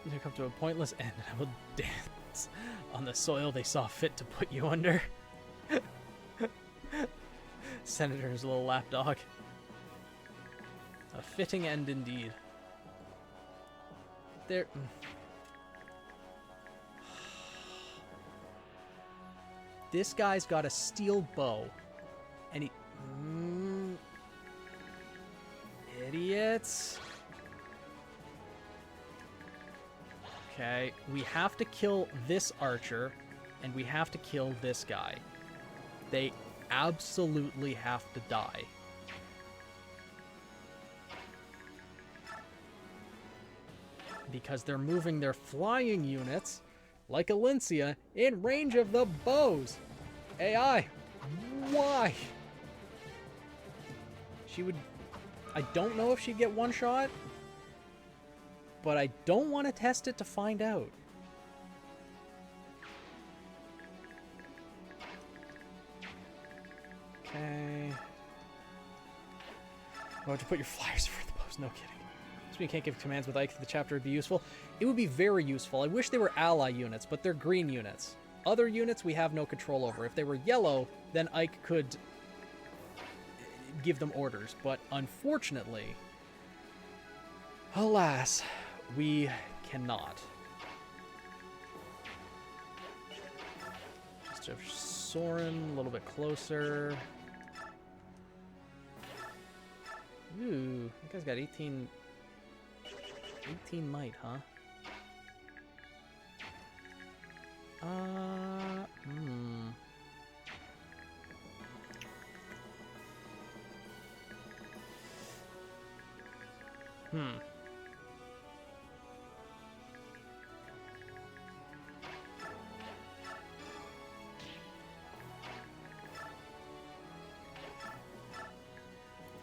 You come to a pointless end, and I will dance on the soil they saw fit to put you under. Senator's little lapdog. A fitting end indeed. There. This guy's got a steel bow, and he. Idiots. Okay, we have to kill this archer, and we have to kill this guy. They absolutely have to die. Because they're moving their flying units, like Alencia, in range of the bows. AI, why? She would... I don't know if she'd get one shot, but I don't want to test it to find out. Okay. Why would you put your flyers for the bows? No kidding. So we can't give commands with Ike. The chapter would be useful. It would be very useful. I wish they were ally units, but they're green units. Other units we have no control over. If they were yellow, then Ike could give them orders. But unfortunately, alas, we cannot. Just have Soren a little bit closer. Ooh, that guy's got 18 might, huh?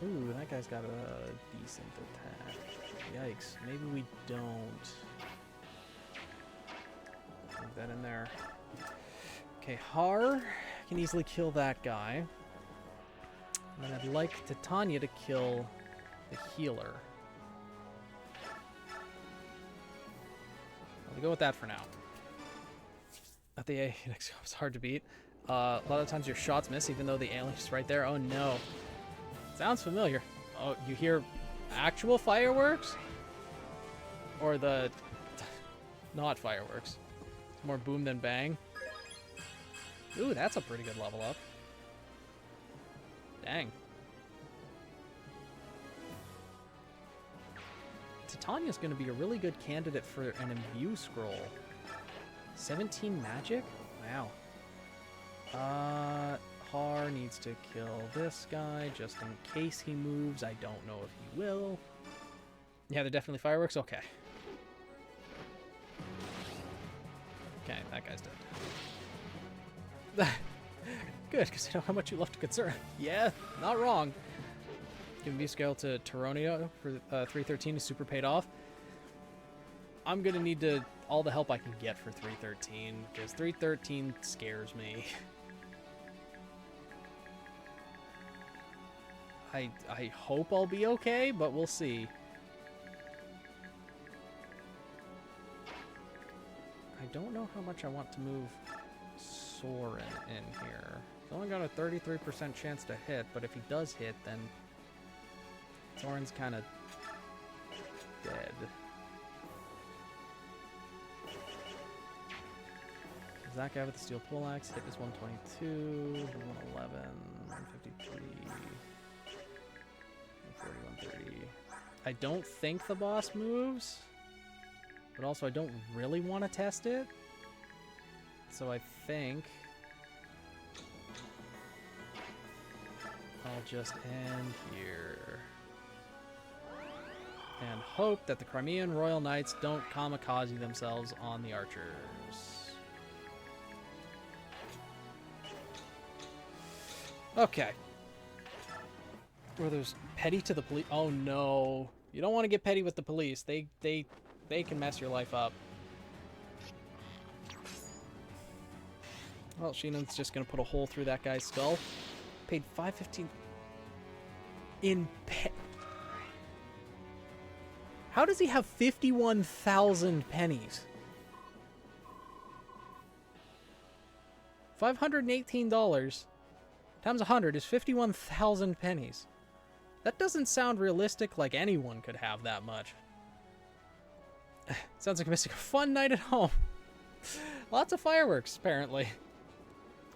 Ooh, that guy's got a decent attack. Yikes, maybe we don't. Leave that in there. Okay, Har can easily kill that guy. And I'd like Titania to kill the healer. I'll go with that for now. At the A, it's hard to beat. A lot of times your shots miss even though the alien's right there. Oh no. Sounds familiar. Oh, you hear actual fireworks? Or the... Not fireworks. More boom than bang. Ooh, that's a pretty good level up. Dang. Titania's going to be a really good candidate for an imbue scroll. 17 magic? Wow. Har needs to kill this guy just in case he moves. I don't know if he will. Yeah, they're definitely fireworks? Okay. Okay, that guy's dead. Good, because I know how much you love to concern. Yeah, not wrong. Giving V-Scale to Tyronia for 313 is super paid off. I'm going to need all the help I can get for 313, because 313 scares me. I hope I'll be okay, but we'll see. I don't know how much I want to move Soren in here. He's only got a 33% chance to hit, but if he does hit, then Soren's kind of dead. That guy with the steel poleaxe hit is 122, 111, 153, 140, 130. I don't think the boss moves, but also I don't really want to test it. So I think I'll just end here. And hope that the Crimean Royal Knights don't kamikaze themselves on the archers. Okay. Or there's petty to the police. Oh no. You don't want to get petty with the police. They can mess your life up. Well, Sheenan's just gonna put a hole through that guy's skull. Paid $515 in pet. How does he have 51,000 pennies? $518 times 100 is 51,000 pennies. That doesn't sound realistic, like anyone could have that much. Sounds like missing a fun night at home. Lots of fireworks, apparently.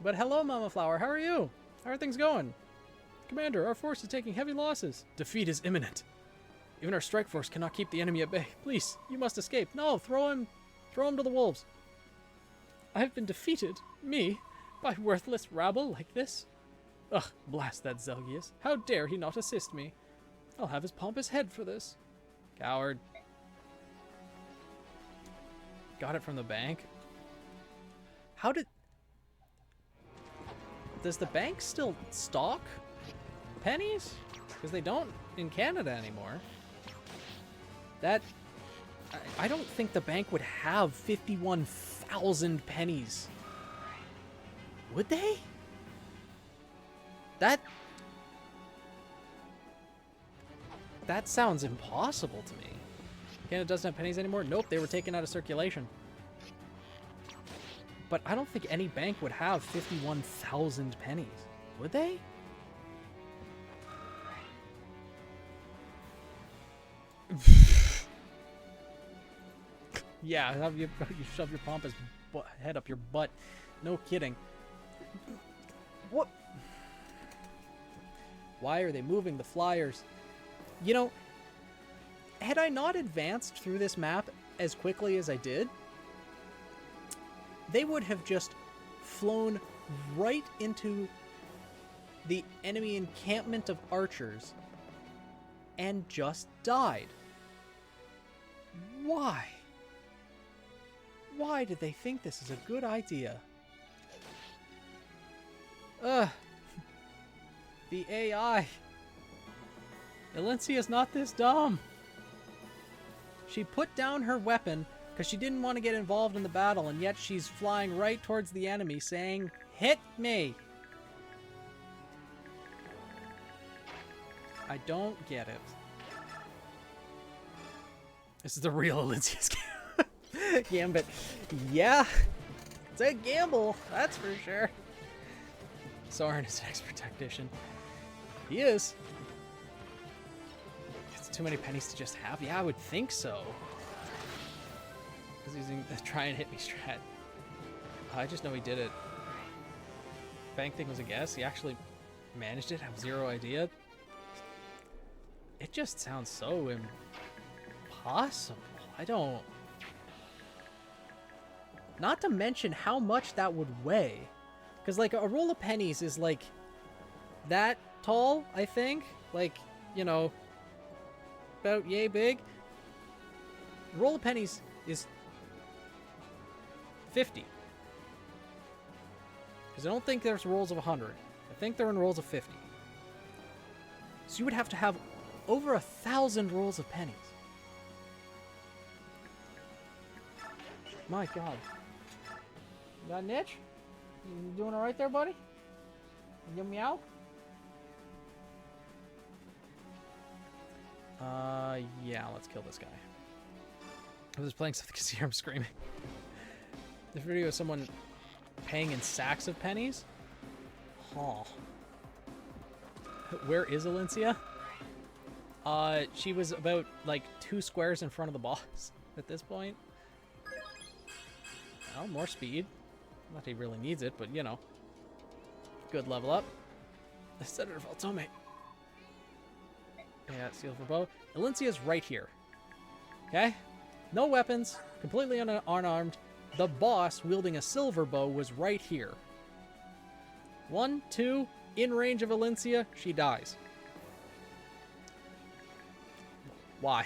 But hello, Mama Flower, how are you? How are things going? Commander, our force is taking heavy losses. Defeat is imminent. Even our strike force cannot keep the enemy at bay. Please, you must escape. No, throw him to the wolves. I have been defeated, me, by worthless rabble like this. Ugh, blast that Zelgius. How dare he not assist me? I'll have his pompous head for this. Coward. Got it from the bank? How did... Does the bank still stock pennies? Because they don't in Canada anymore. That... I don't think the bank would have 51,000 pennies. Would they? That sounds impossible to me. Canada doesn't have pennies anymore? Nope, they were taken out of circulation. But I don't think any bank would have 51,000 pennies. Would they? Yeah, you shove your pompous head up your butt. No kidding. What? Why are they moving the flyers? You know, had I not advanced through this map as quickly as I did, they would have just flown right into the enemy encampment of archers and just died. Why? Why did they think this is a good idea? The AI. Elencia's not this dumb. She put down her weapon because she didn't want to get involved in the battle, and yet she's flying right towards the enemy saying, "Hit me!" I don't get it. This is the real Elencia's Gambit. Yeah, it's a gamble, that's for sure. Soren is an expert technician. He is. It's too many pennies to just have. Yeah, I would think so. using the try and hit me strat. I just know he did it. Bank thing was a guess. He actually managed it. I have zero idea. It just sounds so impossible. I don't... Not to mention how much that would weigh. Because, like, a roll of pennies is, like, that tall, I think. Like, you know, about yay big. A roll of pennies is 50. Because I don't think there's rolls of 100. I think they're in rolls of 50. So you would have to have over 1,000 rolls of pennies. My God. You got an itch? You doing all right there, buddy? You meow? Yeah, let's kill this guy. I was playing something because I'm screaming. The video of someone paying in sacks of pennies? Huh. Where is Alencia? She was about, like, 2 squares in front of the boss at this point. Well, more speed. Not that he really needs it, but, you know. Good level up. The Senator Valtome. Yeah, silver bow. Alencia's right here. Okay? No weapons. Completely unarmed. The boss, wielding a silver bow, was right here. 1, 2, in range of Alencia, she dies. Why?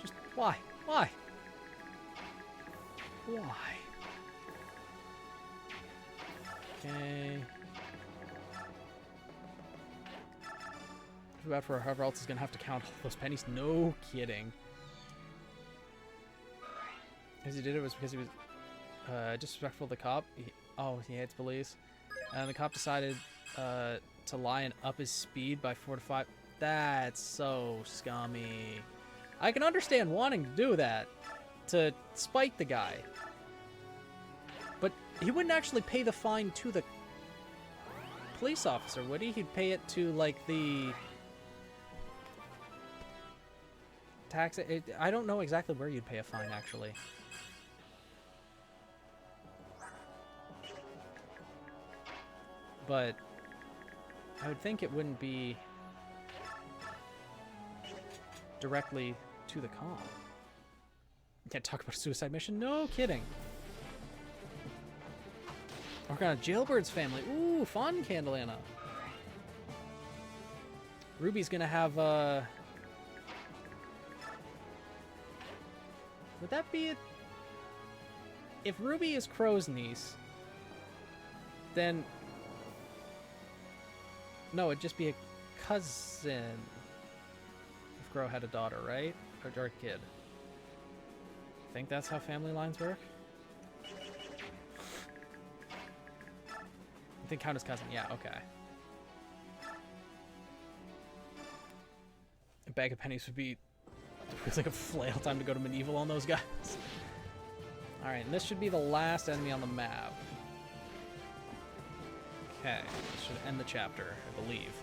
Just why? Why? Why? Okay. Too bad for whoever else is gonna have to count all those pennies. No kidding. As he did it was because he was disrespectful to the cop. He hates police. And the cop decided to lie and up his speed by 4 to 5. That's so scummy. I can understand wanting to do that to spite the guy. But he wouldn't actually pay the fine to the police officer, would he? He'd pay it to, like, the tax. I don't know exactly where you'd pay a fine, actually. But I would think it wouldn't be directly to the cop. You can't talk about a suicide mission? No kidding. Working on a Jailbird's family. Ooh, fun, Candleana. Ruby's gonna have, would that be it? If Ruby is Crow's niece, then... No, it'd just be a cousin. If Crow had a daughter, right? Or a kid. I think that's how family lines work. I think count as cousin. Yeah, okay. A bag of pennies would be... It's like a flail time to go to medieval on those guys. Alright, and this should be the last enemy on the map. Okay, this should end the chapter, I believe.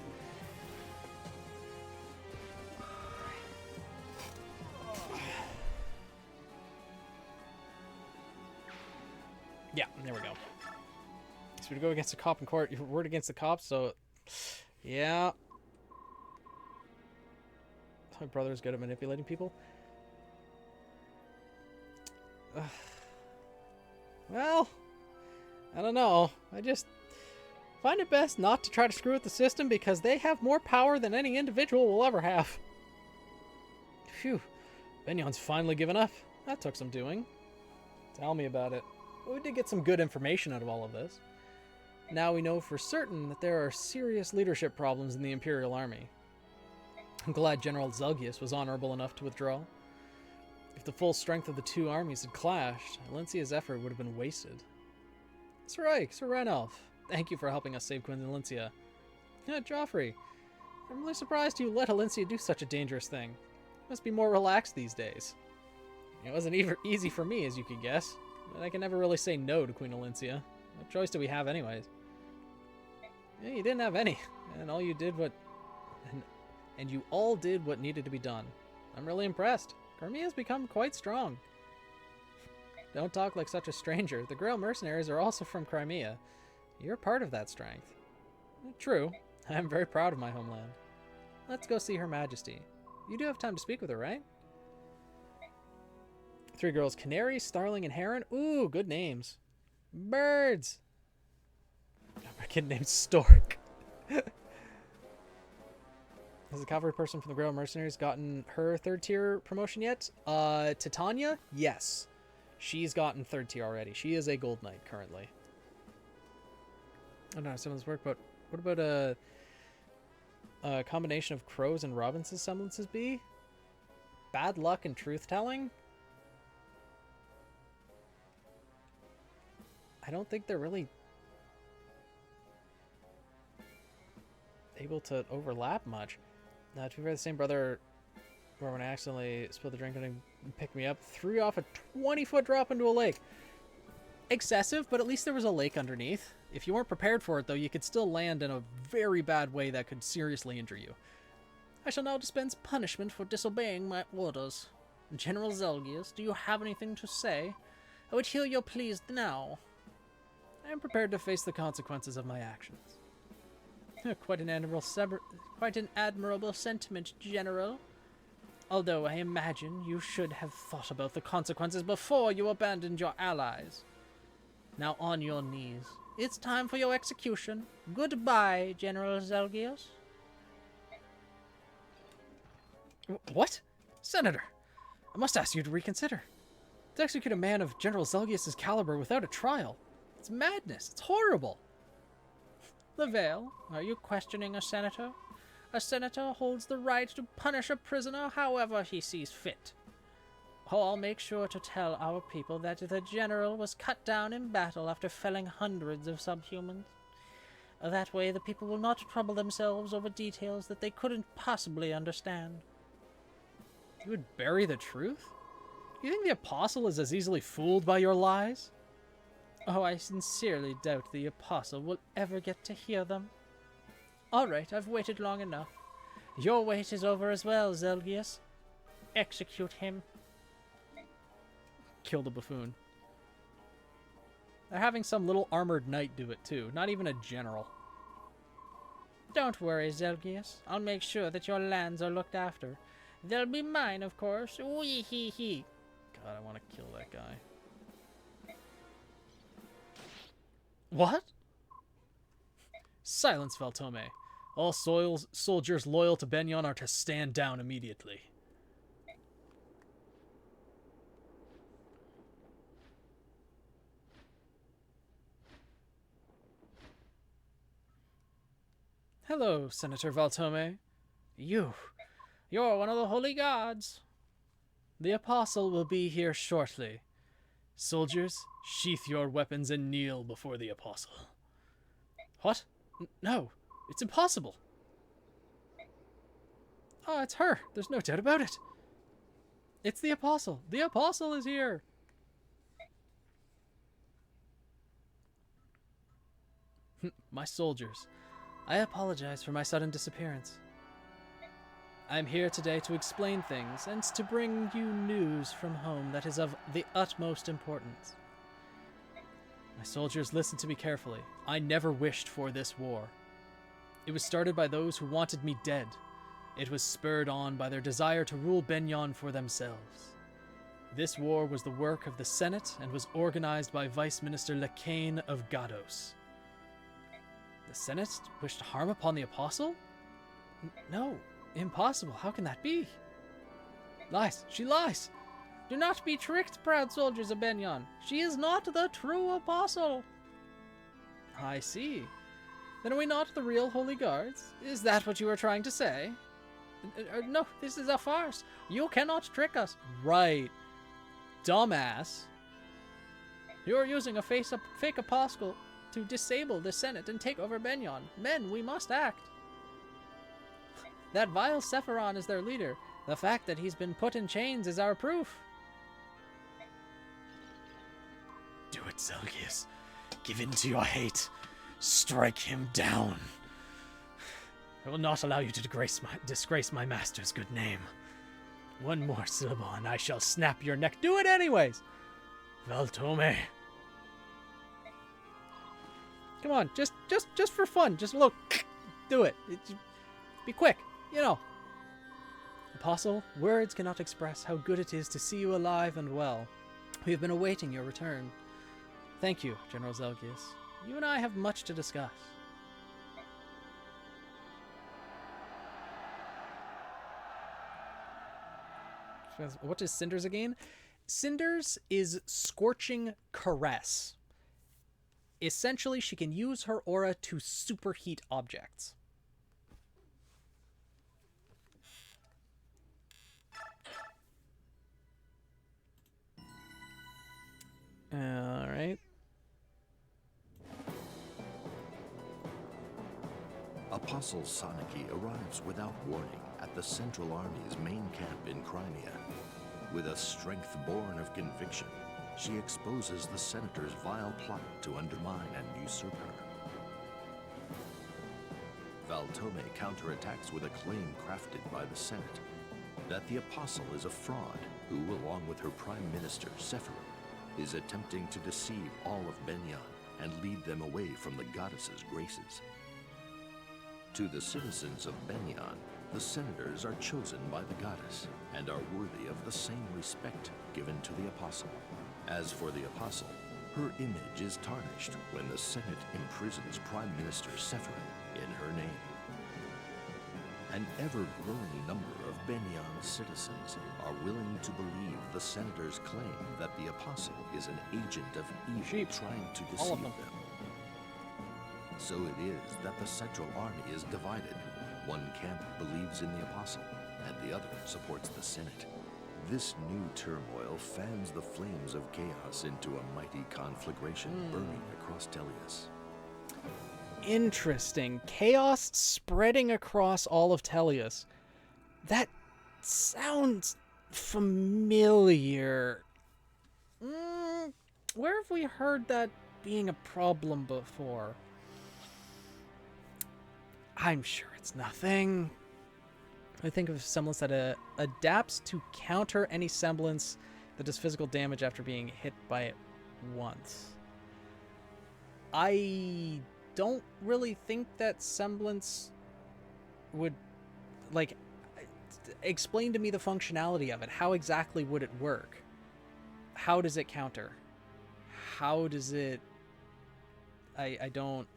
Yeah, there we go. So we go against the cop in court. Your word against the cops, so... Yeah. My brother is good at manipulating people. Well, I don't know. I just find it best not to try to screw with the system because they have more power than any individual will ever have. Phew. Begnion's finally given up. That took some doing. Tell me about it. Well, we did get some good information out of all of this. Now we know for certain that there are serious leadership problems in the Imperial Army. I'm glad General Zelgius was honorable enough to withdraw. If the full strength of the two armies had clashed, Alencia's effort would have been wasted. Sir Ike, Sir Ranulf, thank you for helping us save Queen Alencia. Yeah, Joffrey, I'm really surprised you let Alencia do such a dangerous thing. You must be more relaxed these days. It wasn't easy for me, as you could guess, but I can never really say no to Queen Alencia. What choice do we have anyways? Yeah, you didn't have any, and all you did what... And you all did what needed to be done. I'm really impressed. Crimea has become quite strong. Don't talk like such a stranger. The Grail mercenaries are also from Crimea. You're part of that strength. True. I am very proud of my homeland. Let's go see Her Majesty. You do have time to speak with her, right? 3 girls. Canary, Starling, and Heron. Ooh, good names. Birds. My kid named Stork. Has the cavalry person from the Grail Mercenaries gotten her 3rd tier promotion yet? Titania? Yes. She's gotten 3rd tier already. She is a gold knight currently. Oh no, someone's work, but what about a combination of Crow's and Robinson's semblances be? Bad luck and truth telling? I don't think they're really able to overlap much. To be fair, the same brother, where when I accidentally spilled the drink and picked me up, threw off a 20-foot drop into a lake. Excessive, but at least there was a lake underneath. If you weren't prepared for it, though, you could still land in a very bad way that could seriously injure you. I shall now dispense punishment for disobeying my orders. General Zelgius, do you have anything to say? I would hear your pleas now. I am prepared to face the consequences of my actions. Quite an admirable sentiment, General. Although I imagine you should have thought about the consequences before you abandoned your allies. Now on your knees. It's time for your execution. Goodbye, General Zelgius. What? Senator, I must ask you to reconsider. To execute a man of General Zelgius's caliber without a trial. It's madness. It's horrible. Lavelle, are you questioning a senator? A senator holds the right to punish a prisoner however he sees fit. I'll make sure to tell our people that the general was cut down in battle after felling hundreds of subhumans. That way the people will not trouble themselves over details that they couldn't possibly understand. You would bury the truth? Do you think the apostle is as easily fooled by your lies? Oh, I sincerely doubt the apostle will ever get to hear them. All right, I've waited long enough. Your wait is over as well, Zelgius. Execute him. Kill the buffoon. They're having some little armored knight do it too, not even a general. Don't worry, Zelgius. I'll make sure that your lands are looked after. They'll be mine, of course. Wee hee hee. God, I want to kill that guy. What? Silence, Valtome. All soldiers loyal to Begnion are to stand down immediately. Hello, Senator Valtome. You're one of the holy gods. The apostle will be here shortly. Soldiers, sheath your weapons and kneel before the apostle. What? No, it's impossible. Oh, it's her. There's no doubt about it. It's the apostle. The apostle is here. My soldiers, I apologize for my sudden disappearance. I am here today to explain things and to bring you news from home that is of the utmost importance. My soldiers, listen to me carefully. I never wished for this war. It was started by those who wanted me dead. It was spurred on by their desire to rule Begnion for themselves. This war was the work of the Senate and was organized by Vice Minister Lecain of Gados. The Senate wished harm upon the apostle? No. Impossible. How can that be? Lies. She lies. Do not be tricked, proud soldiers of Begnion. She is not the true apostle. I see. Then are we not the real holy guards? Is that what you are trying to say? No, this is a farce. You cannot trick us. Right. Dumbass. You are using a fake apostle to disable the Senate and take over Begnion. Men, we must act. That vile Sephiron is their leader. The fact that he's been put in chains is our proof. Do it, Zelgius. Give in to your hate. Strike him down. I will not allow you to disgrace my master's good name. One more syllable and I shall snap your neck. Do it anyways. Valtome. Come on, just for fun. Just look. Do it. Be quick, you know. Apostle, words cannot express how good it is to see you alive and well. We have been awaiting your return. Thank you, General Zelgius. You and I have much to discuss. What is Cinders again? Cinders is Scorching Caress. Essentially, she can use her aura to superheat objects. Alright. Apostle Soniki arrives without warning at the Central Army's main camp in Crimea. With a strength born of conviction, she exposes the Senator's vile plot to undermine and usurp her. Valtome counterattacks with a claim crafted by the Senate that the Apostle is a fraud who, along with her Prime Minister, Sephiroth, is attempting to deceive all of Begnion and lead them away from the goddess's graces. To the citizens of Begnion, the senators are chosen by the goddess and are worthy of the same respect given to the Apostle. As for the Apostle, her image is tarnished when the Senate imprisons Prime Minister Sephiroth in her name. An ever-growing number of Begnion's citizens are willing to believe the senator's claim that the Apostle is an agent of evil trying to deceive them. So it is that the Central Army is divided. One camp believes in the Apostle, and the other supports the Senate. This new turmoil fans the flames of chaos into a mighty conflagration burning across Tellius. Interesting. Chaos spreading across all of Tellius. That sounds familiar. Where have we heard that being a problem before? I'm sure it's nothing. I think of a semblance that adapts to counter any semblance that does physical damage after being hit by it once. I don't really think that semblance would, like, explain to me the functionality of it. How exactly would it work? How does it counter? How does it... I don't...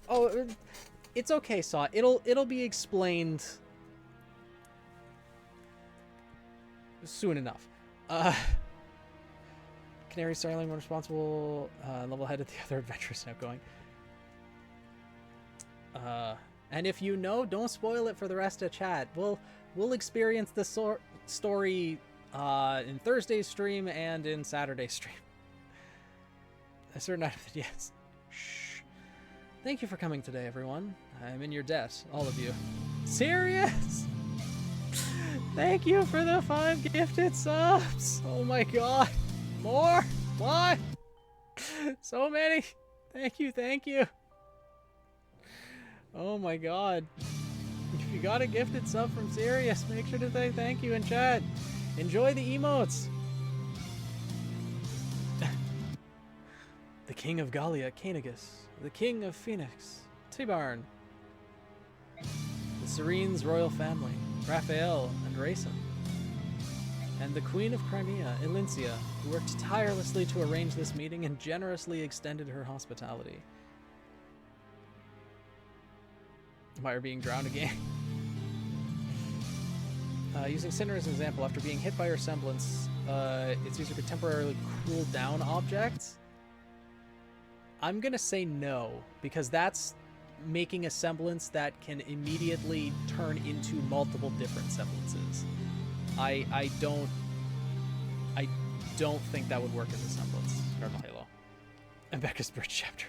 Oh, it's okay, Saw. It'll be explained soon enough. Canary Starling, one responsible, level-headed, the other adventurous now going. And if you know, don't spoil it for the rest of chat. We'll experience the story in Thursday's stream and in Saturday's stream. A certain item, yes. Shh. Thank you for coming today, everyone. I'm in your debt, all of you. Serious? Thank you for the 5 gifted subs. Oh my god. More? Why? So many. Thank you, thank you. Oh my god. If you got a gifted sub from Sirius, make sure to say thank you in chat. Enjoy the emotes. The King of Gallia, Canegus. The King of Phoenix, Tibarn. The Serene's royal family, Raphael and Rayson. And the Queen of Crimea, Elincia, who worked tirelessly to arrange this meeting and generously extended her hospitality. Why are being drowned again? Using Cinder as an example, after being hit by her semblance, its user could temporarily cool down objects. I'm gonna say no, because that's making a semblance that can immediately turn into multiple different semblances. I don't think that would work as a semblance. Cardinal Halo. And Becca's bridge chapter.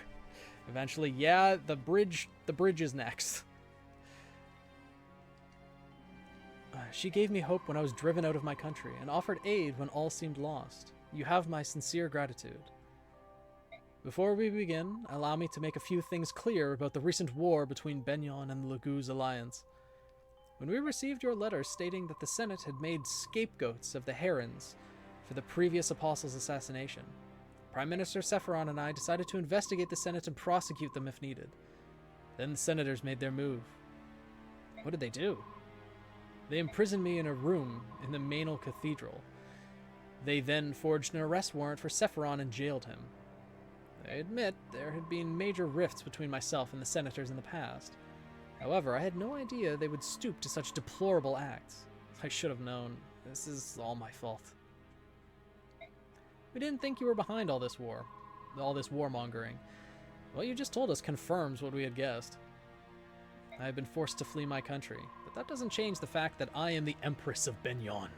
Eventually, yeah, the bridge is next. She gave me hope when I was driven out of my country, and offered aid when all seemed lost. You have my sincere gratitude. Before we begin, allow me to make a few things clear about the recent war between Begnion and the Laguz Alliance. When we received your letter stating that the Senate had made scapegoats of the Herons, for the previous apostle's assassination. Prime Minister Sephiron and I decided to investigate the Senate and prosecute them if needed. Then the senators made their move. What did they do? They imprisoned me in a room in the Mainel Cathedral. They then forged an arrest warrant for Sephiron and jailed him. I admit there had been major rifts between myself and the senators in the past. However, I had no idea they would stoop to such deplorable acts. I should have known. This is all my fault. We didn't think you were behind all this warmongering. What you just told us confirms what we had guessed. I have been forced to flee my country, but that doesn't change the fact that I am the Empress of Begnion.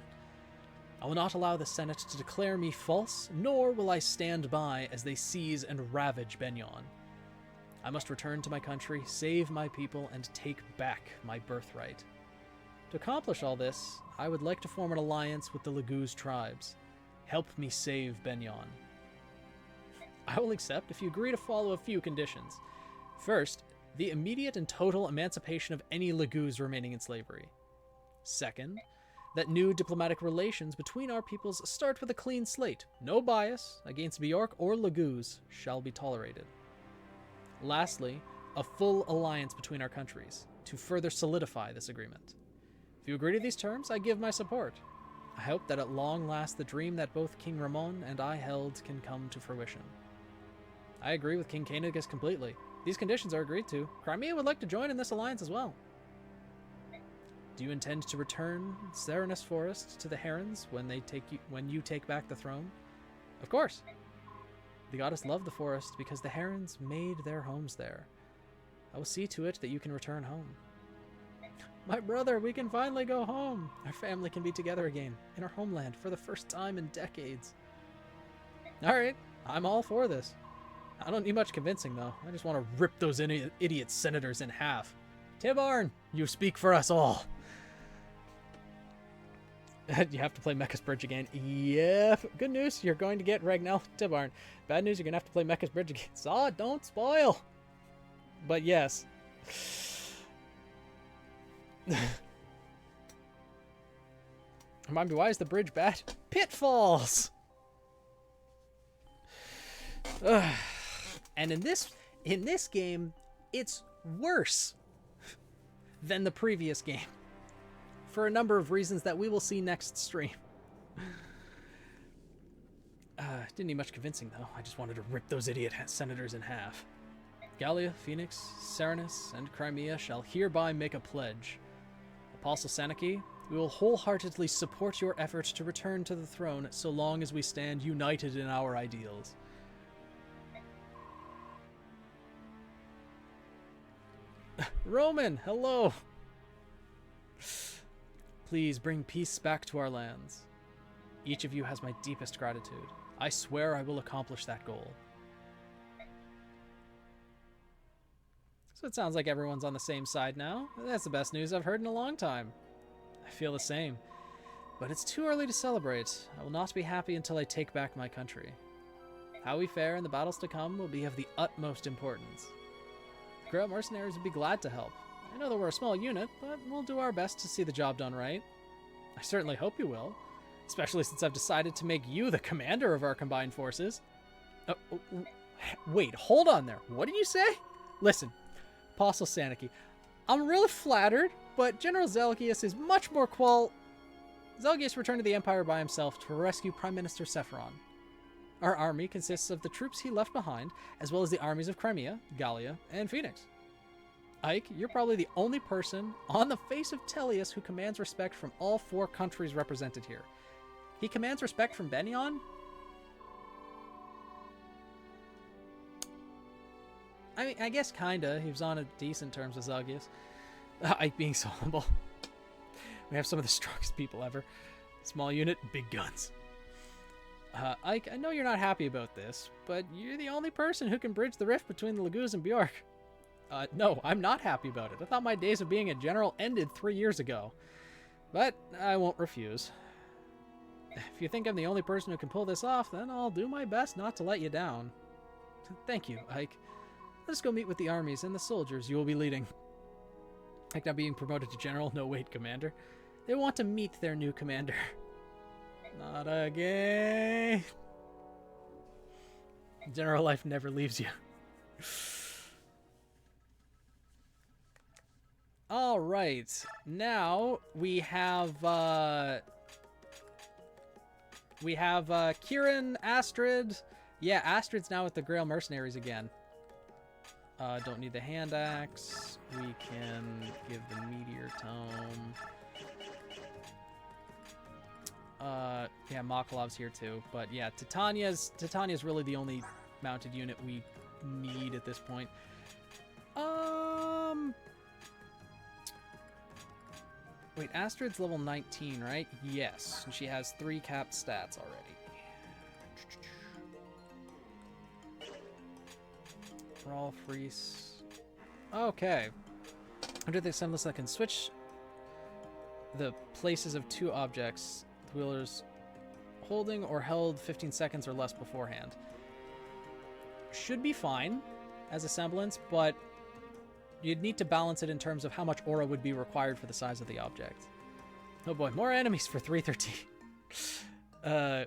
I will not allow the Senate to declare me false, nor will I stand by as they seize and ravage Begnion. I must return to my country, save my people, and take back my birthright. To accomplish all this, I would like to form an alliance with the Laguz tribes. Help me save Begnion. I will accept if you agree to follow a few conditions. First, the immediate and total emancipation of any Laguz remaining in slavery. Second, that new diplomatic relations between our peoples start with a clean slate. No bias against Bjork or Laguz shall be tolerated. Lastly, a full alliance between our countries to further solidify this agreement. If you agree to these terms, I give my support. I hope that at long last the dream that both King Ramon and I held can come to fruition. I agree with King Cainigus completely. These conditions are agreed to. Crimea would like to join in this alliance as well. Do you intend to return Serenus Forest to the Herons when you take back the throne? Of course. The goddess loved the forest because the Herons made their homes there. I will see to it that you can return home. My brother, we can finally go home. Our family can be together again in our homeland for the first time in decades. All right, I'm all for this. I don't need much convincing, though. I just want to rip those idiot senators in half. Tibarn, you speak for us all. You have to play Mecha's Bridge again. Yeah. Good news, you're going to get Ragnell Tibarn. Bad news, you're going to have to play Mecha's Bridge again. Saw, don't spoil. But yes. Remind me, why is the bridge bad? Pitfalls! And in this game, it's worse than the previous game. For a number of reasons that we will see next stream. Didn't need much convincing, though. I just wanted to rip those idiot senators in half. Gallia, Phoenix, Serenus, and Crimea shall hereby make a pledge. Apostle Sanaki, we will wholeheartedly support your efforts to return to the throne so long as we stand united in our ideals. Roman, hello! Please bring peace back to our lands. Each of you has my deepest gratitude. I swear I will accomplish that goal. So it sounds like everyone's on the same side now. That's the best news I've heard in a long time. I feel the same. But it's too early to celebrate. I will not be happy until I take back my country. How we fare in the battles to come will be of the utmost importance. The Grail mercenaries would be glad to help. I know that we're a small unit, but we'll do our best to see the job done right. I certainly hope you will, especially since I've decided to make you the commander of our combined forces. Wait, hold on there. What did you say? Listen, Apostle Sanaki, I'm really flattered, but General Zelgius is much more Zelgius returned to the Empire by himself to rescue Prime Minister Sephiron. Our army consists of the troops he left behind, as well as the armies of Crimea, Gallia, and Phoenix. Ike, you're probably the only person on the face of Tellius who commands respect from all 4 countries represented here. He commands respect from Begnion? I mean, I guess kinda. He was on a decent terms with Zelgius. Ike being so humble. We have some of the strongest people ever. Small unit, big guns. Ike, I know you're not happy about this, but you're the only person who can bridge the rift between the Laguz and Bjork. No, I'm not happy about it. I thought my days of being a general ended 3 years ago. But I won't refuse. If you think I'm the only person who can pull this off, then I'll do my best not to let you down. Thank you, Ike. Let's go meet with the armies and the soldiers you will be leading. Ike now being promoted to general. No, wait, commander. They want to meet their new commander. Not again. General life never leaves you. All right. Now we have Kieran, Astrid. Yeah, Astrid's now with the Grail Mercenaries again. Don't need the hand axe. We can give the meteor tome. Yeah, Makolov's here too. But yeah, Titania's really the only mounted unit we need at this point. Wait, Astrid's level 19, right? Yes, and she has 3 capped stats already. Raw freeze. Okay. Under the assemblance that can switch the places of 2 objects, the wielders holding or held 15 seconds or less beforehand. Should be fine as a semblance, but you'd need to balance it in terms of how much aura would be required for the size of the object. Oh boy, more enemies for 313.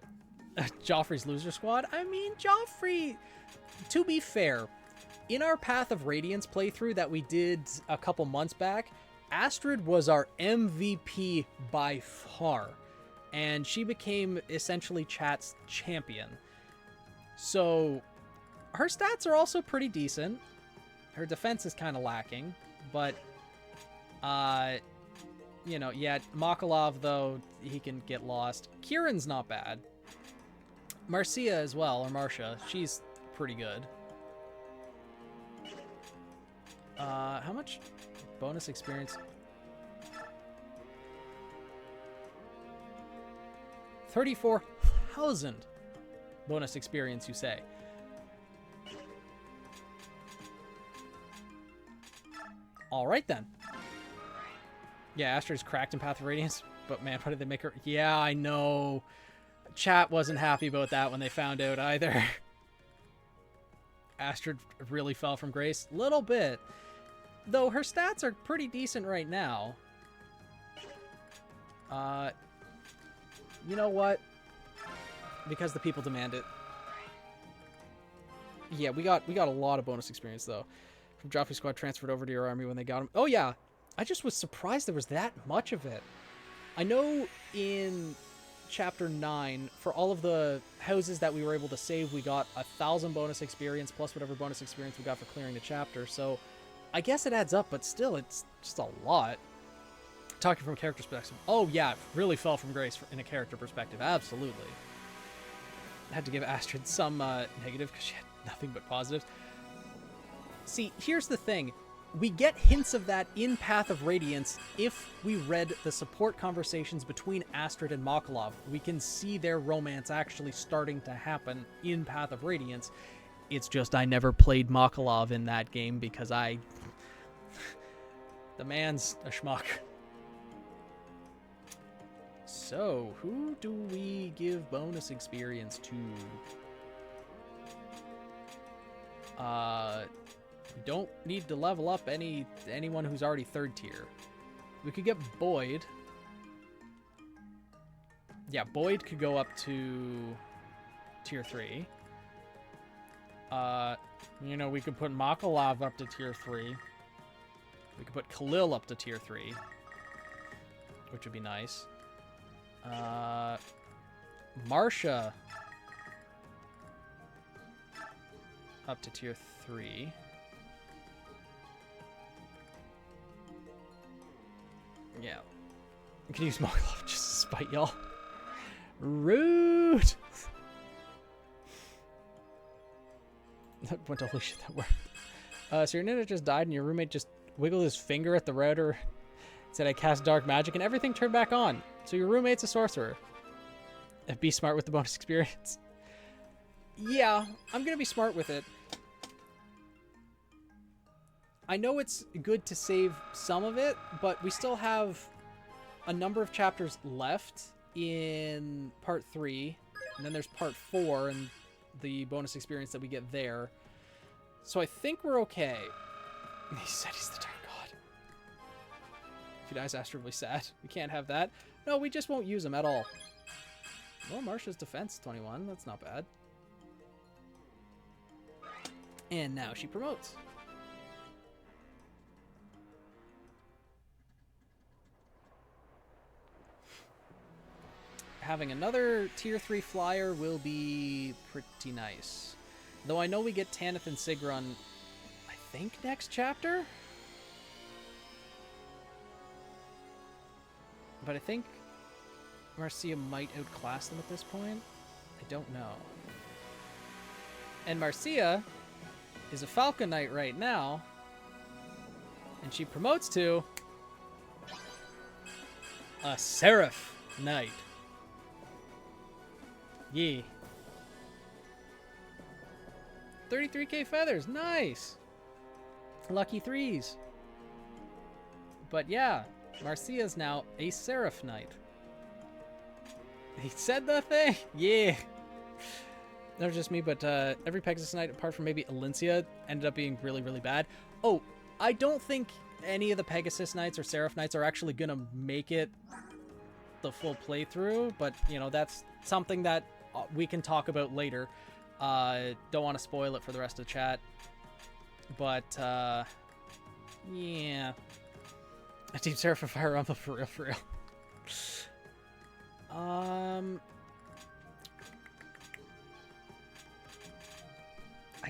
Joffrey's loser squad? I mean, Joffrey, to be fair, in our Path of Radiance playthrough that we did a couple months back, Astrid was our MVP by far, and she became essentially chat's champion. So her stats are also pretty decent. Her defense is kind of lacking, but, you know, yeah, Makalov, though, he can get lost. Kieran's not bad. Marcia as well, or Marcia, she's pretty good. How much bonus experience? 34,000 bonus experience, you say? All right, then. Yeah, Astrid's cracked in Path of Radiance, but man, why did they make her? Yeah, I know. Chat wasn't happy about that when they found out either. Astrid really fell from grace. Little bit. Though her stats are pretty decent right now. You know what? Because the people demand it. Yeah, we got a lot of bonus experience, though. From Joffrey squad transferred over to your army when they got him. Oh, yeah. I just was surprised there was that much of it. I know in Chapter 9, for all of the houses that we were able to save, we got 1,000 bonus experience, plus whatever bonus experience we got for clearing the chapter. So I guess it adds up, but still, it's just a lot. Talking from a character perspective. Oh, yeah, it really fell from grace in a character perspective. Absolutely. I had to give Astrid some negative because she had nothing but positives. See, here's the thing. We get hints of that in Path of Radiance if we read the support conversations between Astrid and Makalov. We can see their romance actually starting to happen in Path of Radiance. It's just I never played Makalov in that game because the man's a schmuck. So, who do we give bonus experience to? We don't need to level up anyone who's already 3rd tier. We could get Boyd. Yeah, Boyd could go up to tier 3. You know, we could put Makalov up to tier 3. We could put Khalil up to tier 3, which would be nice. Marcia up to tier 3. Yeah. We can use Makalov just to spite y'all. Rude! That went holy shit, that worked. So your ninja just died and your roommate just wiggled his finger at the router, said I cast dark magic, and everything turned back on. So your roommate's a sorcerer. Be smart with the bonus experience. Yeah, I'm gonna be smart with it. I know it's good to save some of it, but we still have a number of chapters left in part 3, and then there's part 4 and the bonus experience that we get there. So I think we're okay. He said he's the Dark God. If he dies, Astrid will be sad. We can't have that. No, we just won't use him at all. Well, Marsha's defense 21. That's not bad. And now she promotes. Having another tier 3 flyer will be pretty nice. Though I know we get Tanith and Sigrun, I think, next chapter? But I think Marcia might outclass them at this point. I don't know. And Marcia is a Falcon Knight right now. And she promotes to a Seraph Knight. Yeah. 33k feathers. Nice. Lucky threes. But yeah, Marcia's now a Seraph Knight. He said the thing. Yeah. That was just me, but every Pegasus Knight, apart from maybe Alencia, ended up being really, really bad. Oh, I don't think any of the Pegasus Knights or Seraph Knights are actually going to make it the full playthrough, but, you know, that's something that we can talk about later. Don't want to spoil it for the rest of the chat. But, yeah. A Deep Seraph Fire Rumble for real, for real. I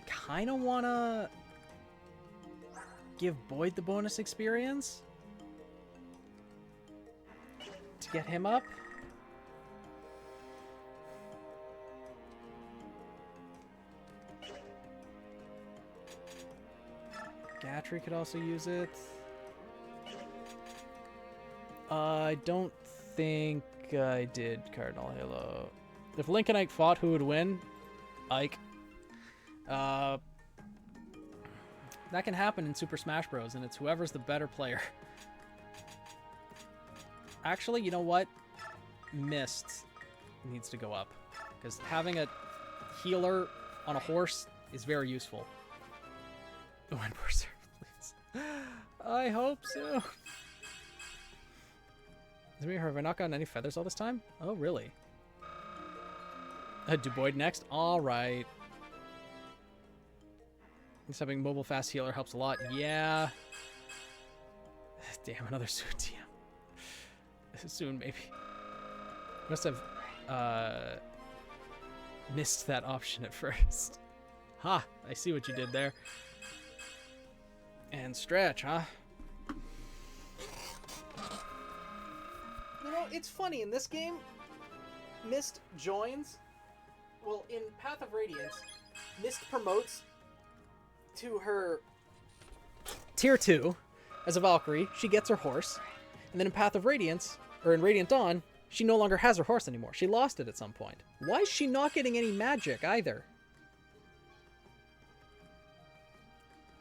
kind of want to give Boyd the bonus experience to get him up. Gatry could also use it. I don't think I did Cardinal Halo. If Link and Ike fought, who would win? Ike. That can happen in Super Smash Bros. And it's whoever's the better player. Actually, you know what? Mist needs to go up. Because having a healer on a horse is very useful. One person, please. I hope so. Have I not gotten any feathers all this time? Oh, really? Do Boyd next? All right. Just having mobile fast healer helps a lot. Yeah. Damn, another soon TM. Soon, maybe. Must have missed that option at first. Ha! I see what you did there. And stretch, huh? You know, it's funny, in this game, Mist joins. Well, in Path of Radiance, Mist promotes to her tier 2 as a Valkyrie. She gets her horse. And then in Path of Radiance, or in Radiant Dawn, she no longer has her horse anymore. She lost it at some point. Why is she not getting any magic either?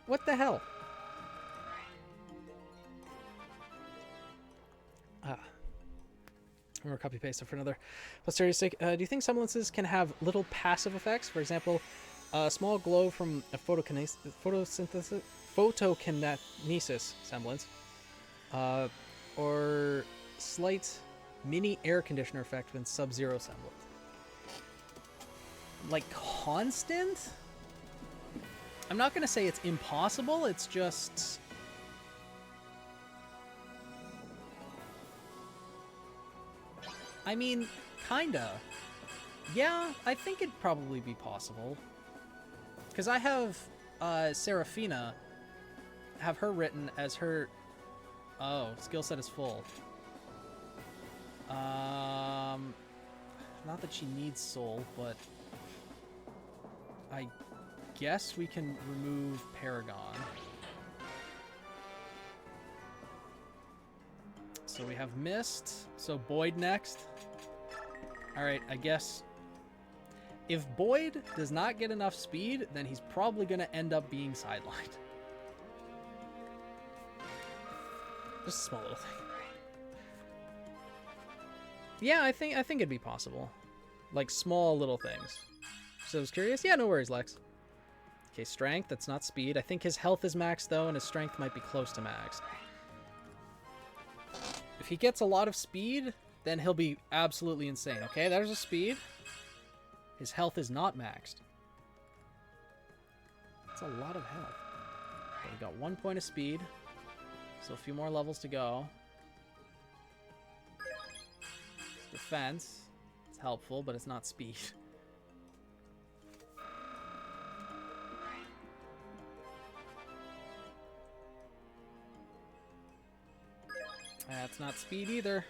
What the hell? Or copy paste for another posterity's sake. Do you think semblances can have little passive effects? For example, a small glow from a photosynthesis, photokinesis semblance, or slight mini air conditioner effect when Sub-Zero semblance. Like constant? I'm not gonna say it's impossible. It's just. I mean, kinda. Yeah, I think it'd probably be possible. Because I have Seraphina, have her written as her... Oh, skill set is full. Not that she needs soul, but... I guess we can remove Paragon. So we have Mist. So Boyd next. Alright, I guess if Boyd does not get enough speed, then he's probably going to end up being sidelined. Just a small little thing. Yeah, I think it'd be possible. Like small little things. So I was curious. Yeah, no worries, Lex. Okay, strength, that's not speed. I think his health is maxed though, and his strength might be close to max. If he gets a lot of speed, then he'll be absolutely insane. Okay, there's a speed. His health is not maxed. That's a lot of health. Okay, we got 1 point of speed. So a few more levels to go. It's defense. It's helpful, but it's not speed. That's not speed either.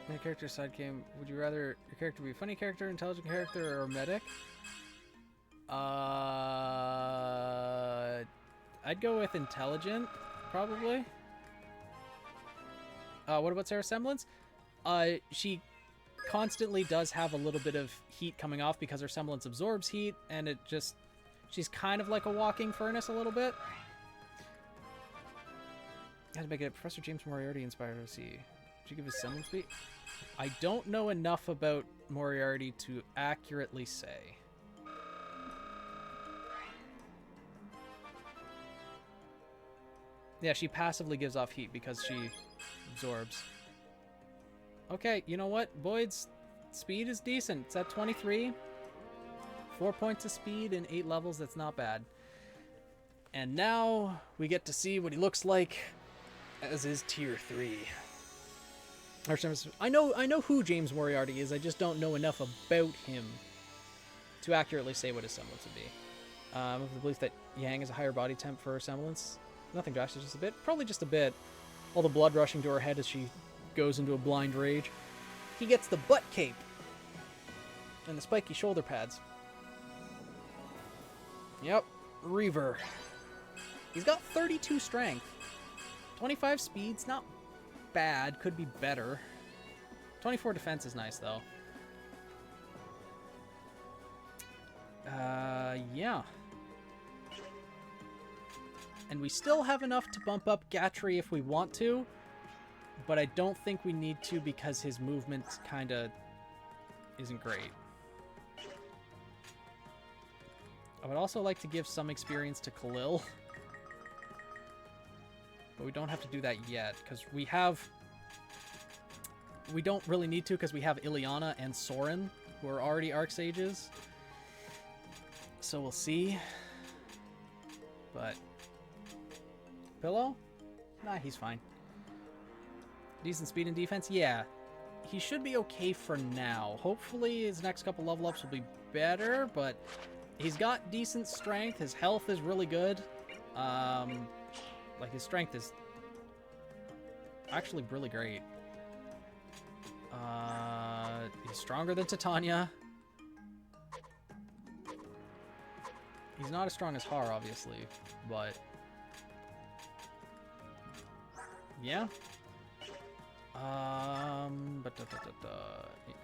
My character side game. Would you rather your character be a funny character, intelligent character, or a medic? I'd go with intelligent, probably. What about Sarah's semblance? She constantly does have a little bit of heat coming off because her semblance absorbs heat, and it just... She's kind of like a walking furnace a little bit. I had to make it Professor James Moriarty inspired to see. Did you give his semblance beat? I don't know enough about Moriarty to accurately say. Yeah, she passively gives off heat because she absorbs. Okay, you know what? Boyd's speed is decent. It's at 23. 4 points of speed and 8 levels. That's not bad. And now we get to see what he looks like as his tier 3. I know who James Moriarty is. I just don't know enough about him to accurately say what his semblance would be. With the belief that Yang is a higher body temp for her semblance. Nothing drastic, just a bit. Probably just a bit. All the blood rushing to her head as she goes into a blind rage. He gets the butt cape and the spiky shoulder pads. Yep, Reaver. He's got 32 strength. 25 speed's not bad, could be better. 24 defense is nice, though. Yeah. And we still have enough to bump up Gatry if we want to, but I don't think we need to because his movement kinda isn't great. I would also like to give some experience to Khalil. But we don't have to do that yet, because we don't really need to, because we have Ileana and Soren, who are already Archsages. So we'll see. But... Pillow? Nah, he's fine. Decent speed and defense? Yeah. He should be okay for now. Hopefully his next couple level ups will be better, but he's got decent strength. His health is really good. Like, his strength is actually really great. He's stronger than Titania. He's not as strong as Har, obviously, but... yeah.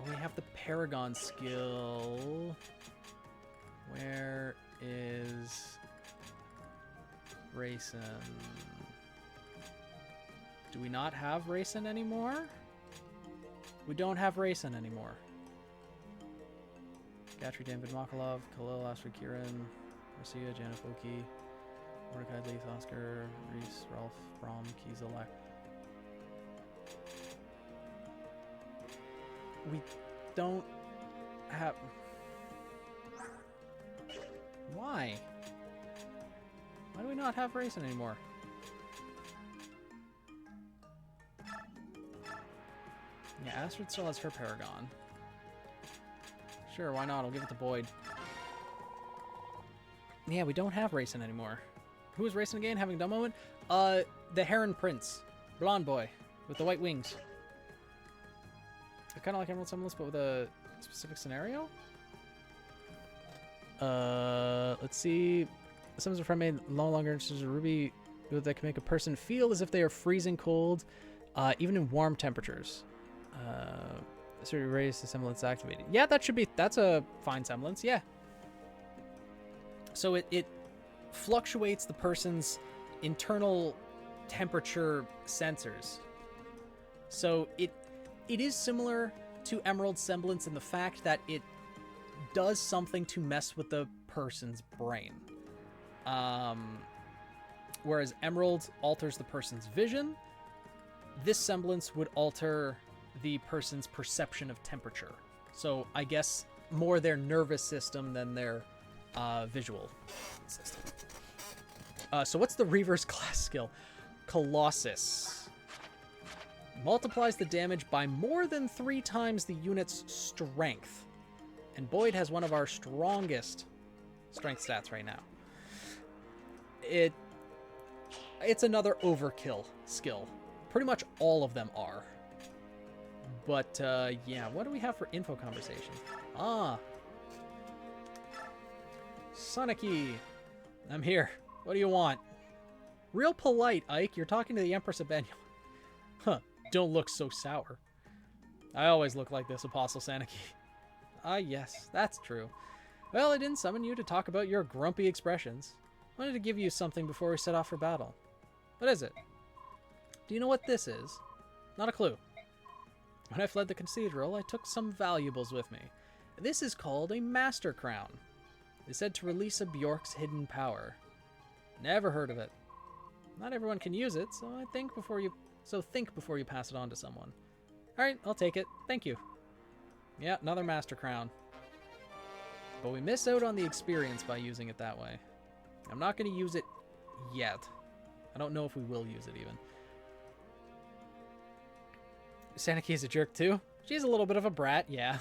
We have the Paragon skill. Where is... Rayson? Do we not have Rayson anymore? We don't have Rayson anymore. Gatry, David Makalov, Khalil, Astrid, Kieran, Marcia, Janet Foki, Mordecai, Leith, Oscar, Reese, Ralph, Brom, Kieselak. We don't have... Why? Why do we not have Rayson anymore? Yeah, Astrid still has her Paragon. Sure, why not? I'll give it to Boyd. Yeah, we don't have Rayson anymore. Who is Rayson again? Having a dumb moment? The Heron Prince. Blonde boy. With the white wings. Kind of like Emerald Semblance, but with a specific scenario? Let's see. Some are made no longer interested in Ruby that can make a person feel as if they are freezing cold, even in warm temperatures. So you raise the semblance activated. Yeah, that's a fine semblance, yeah. So it fluctuates the person's internal temperature sensors. So it is similar to Emerald Semblance in the fact that it does something to mess with the person's brain. Whereas Emerald alters the person's vision, this semblance would alter the person's perception of temperature. So I guess more their nervous system than their visual system. So what's the Reaver's class skill? Colossus. Multiplies the damage by more than 3 times the unit's strength. And Boyd has one of our strongest strength stats right now. It's another overkill skill. Pretty much all of them are. But, yeah, what do we have for info conversation? Soniki, I'm here. What do you want? Real polite, Ike. You're talking to the Empress of Begnion. Huh, don't look so sour. I always look like this, Apostle Saniki. Ah, yes, that's true. Well, I didn't summon you to talk about your grumpy expressions. I wanted to give you something before we set off for battle. What is it? Do you know what this is? Not a clue. When I fled the cathedral, I took some valuables with me. This is called a Master Crown. They said to release a Bjork's hidden power. Never heard of it. Not everyone can use it, so think before you pass it on to someone. All right, I'll take it. Thank you. Yeah, another Master Crown. But we miss out on the experience by using it that way. I'm not going to use it yet. I don't know if we will use it even. Saniki's a jerk too. She's a little bit of a brat, yeah.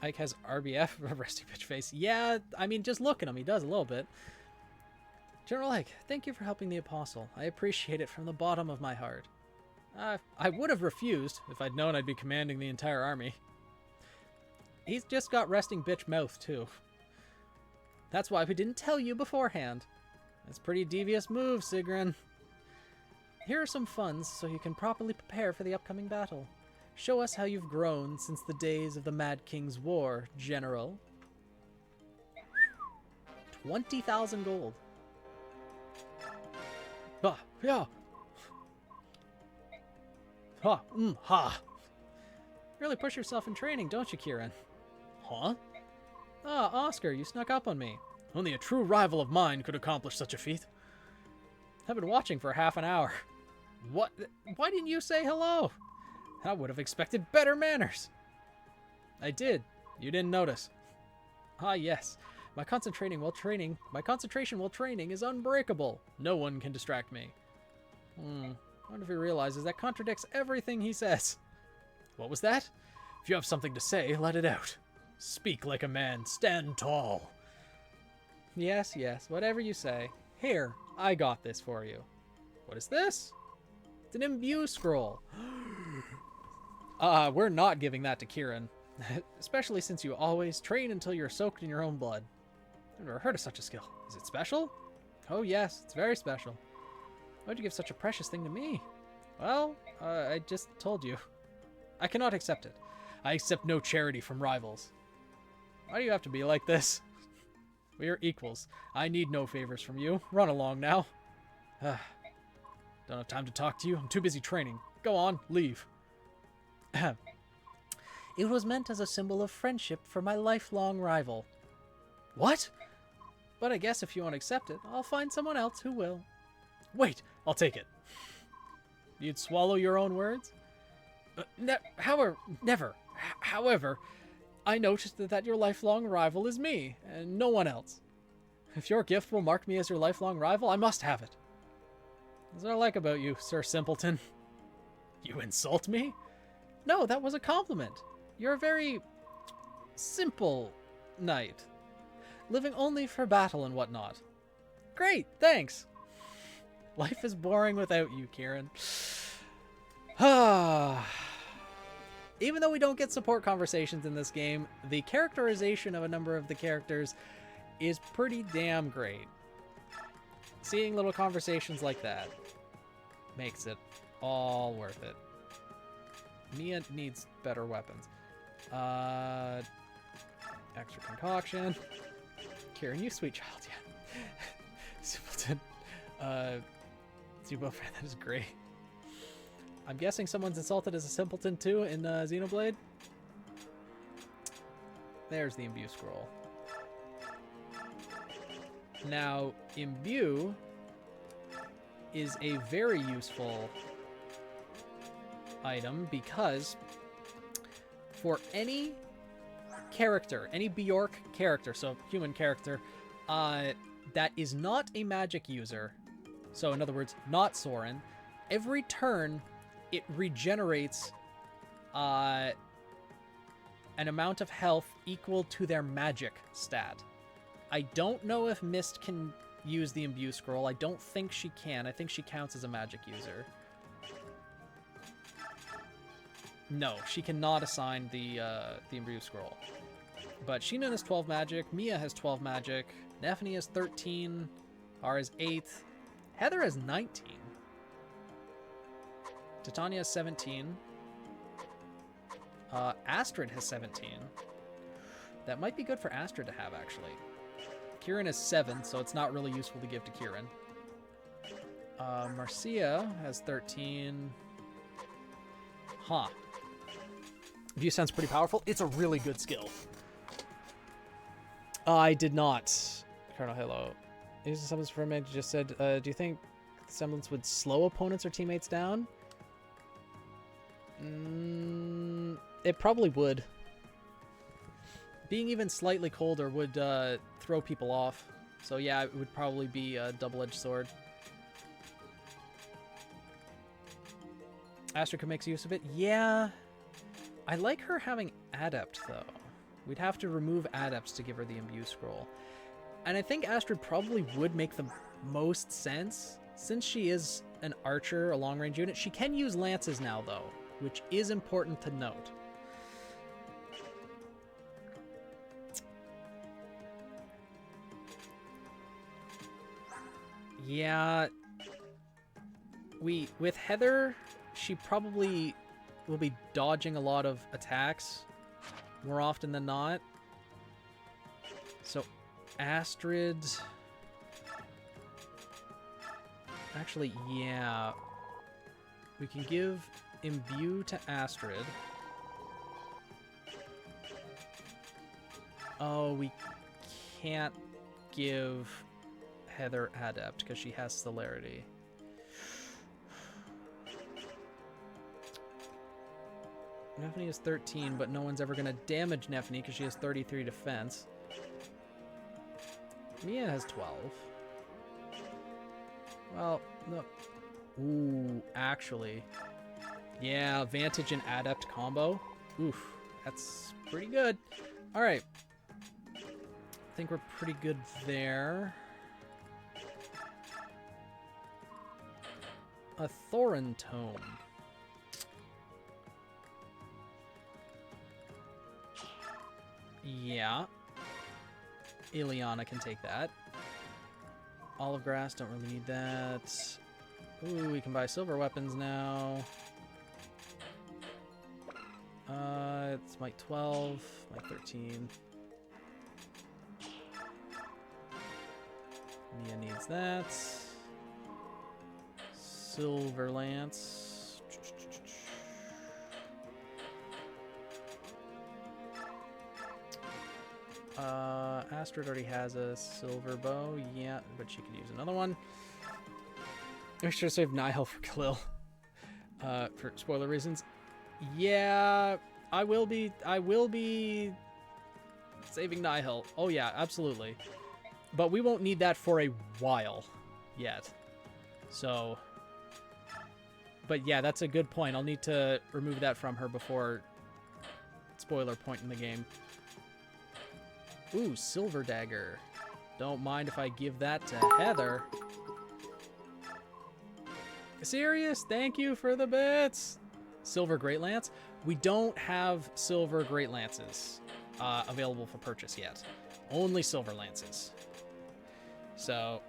Ike has RBF, a resting bitch face. Yeah, I mean, just look at him. He does a little bit. General Ike, thank you for helping the Apostle. I appreciate it from the bottom of my heart. I would have refused if I'd known I'd be commanding the entire army. He's just got resting bitch mouth, too. That's why we didn't tell you beforehand. That's a pretty devious move, Sigrun. Here are some funds so you can properly prepare for the upcoming battle. Show us how you've grown since the days of the Mad King's War, General. 20,000 gold. Ah, yeah. Ha, ha. Really push yourself in training, don't you, Kieran? Huh? Ah, Oscar, you snuck up on me. Only a true rival of mine could accomplish such a feat. I've been watching for half an hour. What? Why didn't you say hello? I would have expected better manners. I did. You didn't notice. Ah, yes. My concentration while training is unbreakable. No one can distract me. I wonder if he realizes that contradicts everything he says. What was that? If you have something to say, let it out. Speak like a man. Stand tall. Yes, yes. Whatever you say. Here, I got this for you. What is this? It's an imbue scroll. We're not giving that to Kieran. Especially since you always train until you're soaked in your own blood. I've never heard of such a skill. Is it special? Oh yes, it's very special. Why'd you give such a precious thing to me? Well, I just told you. I cannot accept it. I accept no charity from rivals. Why do you have to be like this? We are equals. I need no favors from you. Run along now. Don't have time to talk to you. I'm too busy training. Go on, leave. It was meant as a symbol of friendship for my lifelong rival. What? But I guess if you won't accept it, I'll find someone else who will. Wait, I'll take it. You'd swallow your own words? Never. However, I noticed that your lifelong rival is me, and no one else. If your gift will mark me as your lifelong rival, I must have it. That's what I like about you, Sir Simpleton. You insult me? No, that was a compliment. You're a very simple knight, living only for battle and whatnot. Great, thanks. Life is boring without you, Kieran. Even though we don't get support conversations in this game, the characterization of a number of the characters is pretty damn great. Seeing little conversations like that makes it all worth it. Mia needs better weapons. Extra concoction. Kieran, you sweet child, yeah. Simpleton. Zubo fan, that is great. I'm guessing someone's insulted as a simpleton too in Xenoblade. There's the imbue scroll. Now, Imbue is a very useful item because for any character, any Bjork character, so human character, that is not a magic user, so in other words, not Soren, every turn it regenerates an amount of health equal to their magic stat. I don't know if Mist can use the Imbue Scroll. I don't think she can. I think she counts as a magic user. No, she cannot assign the Imbue Scroll. But Shinon has 12 magic, Mia has 12 magic, Nephany has 13, R has 8, Heather has 19, Titania has 17, Astrid has 17. That might be good for Astrid to have, actually. Kieran has 7, so it's not really useful to give to Kieran. Marcia has 13. Huh. View Sense pretty powerful. It's a really good skill. I did not. Colonel Halo. Use the semblance for a minute. You just said, do you think the semblance would slow opponents or teammates down? It probably would. Being even slightly colder would throw people off. So yeah, it would probably be a double-edged sword. Astrid makes use of it. Yeah. I like her having Adept, though. We'd have to remove Adepts to give her the Imbue Scroll. And I think Astrid probably would make the most sense. Since she is an archer, a long-range unit, she can use lances now, though, which is important to note. Yeah, with Heather, she probably will be dodging a lot of attacks more often than not. So Astrid, actually, yeah, we can give Imbue to Astrid. Oh, we can't give Heather Adept because she has Celerity. Nephany is 13, but no one's ever going to damage Nephany because she has 33 defense. Mia has 12. Well, no. Ooh, actually. Yeah, Vantage and Adept combo. Oof, that's pretty good. All right. I think we're pretty good there. A Thorin Tome. Yeah. Ileana can take that. Olive Grass, don't really need that. Ooh, we can buy silver weapons now. It's Might 12, Might 13. Mia needs that. Silver Lance. Astrid already has a silver bow, yeah, but she could use another one. I should have saved Nihil for Khalil. For spoiler reasons. Yeah, I will be saving Nihil. Oh yeah, absolutely. But we won't need that for a while yet. So, but yeah, that's a good point. I'll need to remove that from her before spoiler point in the game. Ooh, Silver Dagger. Don't mind if I give that to Heather. Serious? Thank you for the bits. Silver Great Lance. We don't have Silver Great Lances available for purchase yet. Only Silver Lances. So,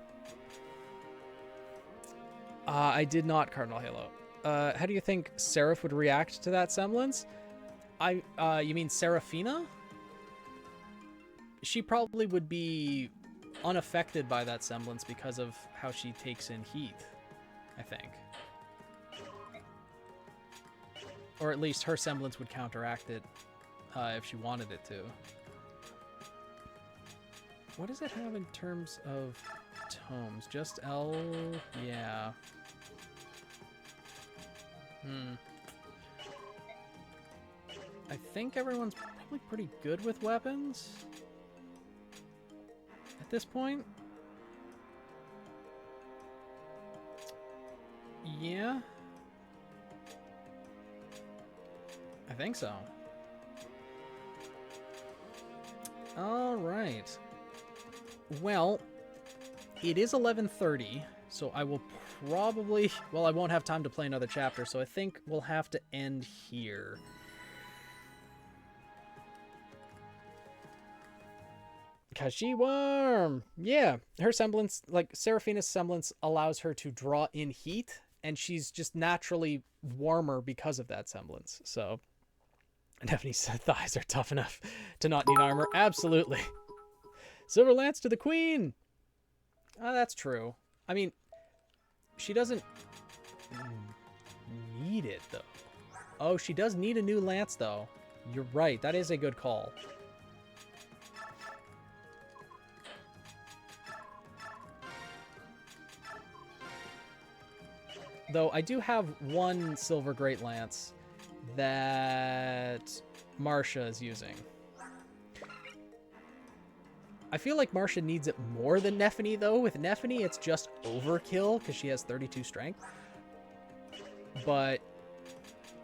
I did not Cardinal Halo. How do you think Seraph would react to that semblance? You mean Seraphina? She probably would be unaffected by that semblance because of how she takes in heat, I think. Or at least her semblance would counteract it if she wanted it to. What does it have in terms of tomes? Just L? Yeah. I think everyone's probably pretty good with weapons at this point. Yeah. I think so. All right. Well, it is 11:30, so I will probably... Well, I won't have time to play another chapter, so I think we'll have to end here. Kashi Worm! Yeah, her semblance, like, Seraphina's semblance allows her to draw in heat, and she's just naturally warmer because of that semblance, so... Nephene's thighs are tough enough to not need armor. Absolutely. Silver Lance to the Queen! Oh, that's true. I mean, she doesn't need it, though. Oh, she does need a new lance, though. You're right. That is a good call. Though I do have one Silver Great Lance that Marcia is using. I feel like Marcia needs it more than Nephene, though. With Nephene, it's just overkill because she has 32 strength. But,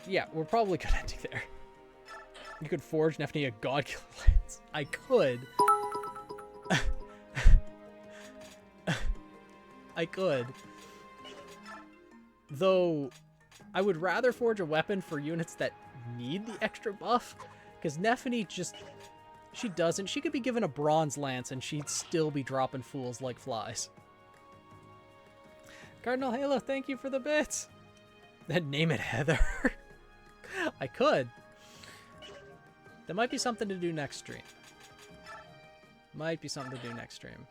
yeah, we're probably good ending there. You could forge Nephene a God Killer Lance. I could. I could. Though, I would rather forge a weapon for units that need the extra buff. Because Nephene just... She doesn't. She could be given a bronze lance and she'd still be dropping fools like flies. Cardinal Halo, thank you for the bits. Then name it Heather. I could. That might be something to do next stream. Might be something to do next stream.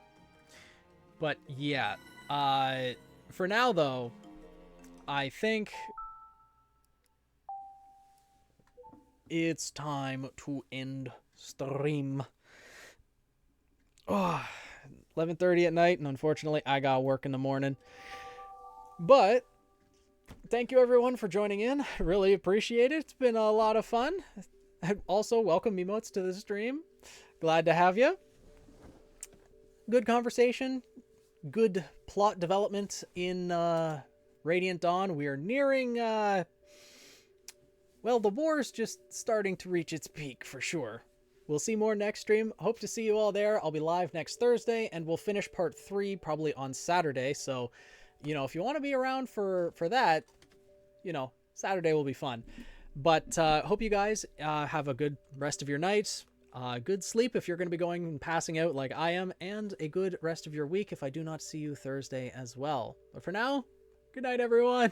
But yeah. For now, though, I think it's time to end stream. Oh, 11:30 at night, and unfortunately I got work in the morning. But thank you everyone for joining in. Really appreciate it. It's been a lot of fun. Also, welcome emotes to the stream. Glad to have you. Good conversation. Good plot development in Radiant Dawn. We are nearing well, the war's just starting to reach its peak for sure. We'll see more next stream. Hope to see you all there. I'll be live next Thursday, and we'll finish part 3 probably on Saturday. So, you know, if you want to be around for that, you know, Saturday will be fun. But hope you guys have a good rest of your night. Good sleep if you're going to be going and passing out like I am, and a good rest of your week if I do not see you Thursday as well. But for now, good night, everyone.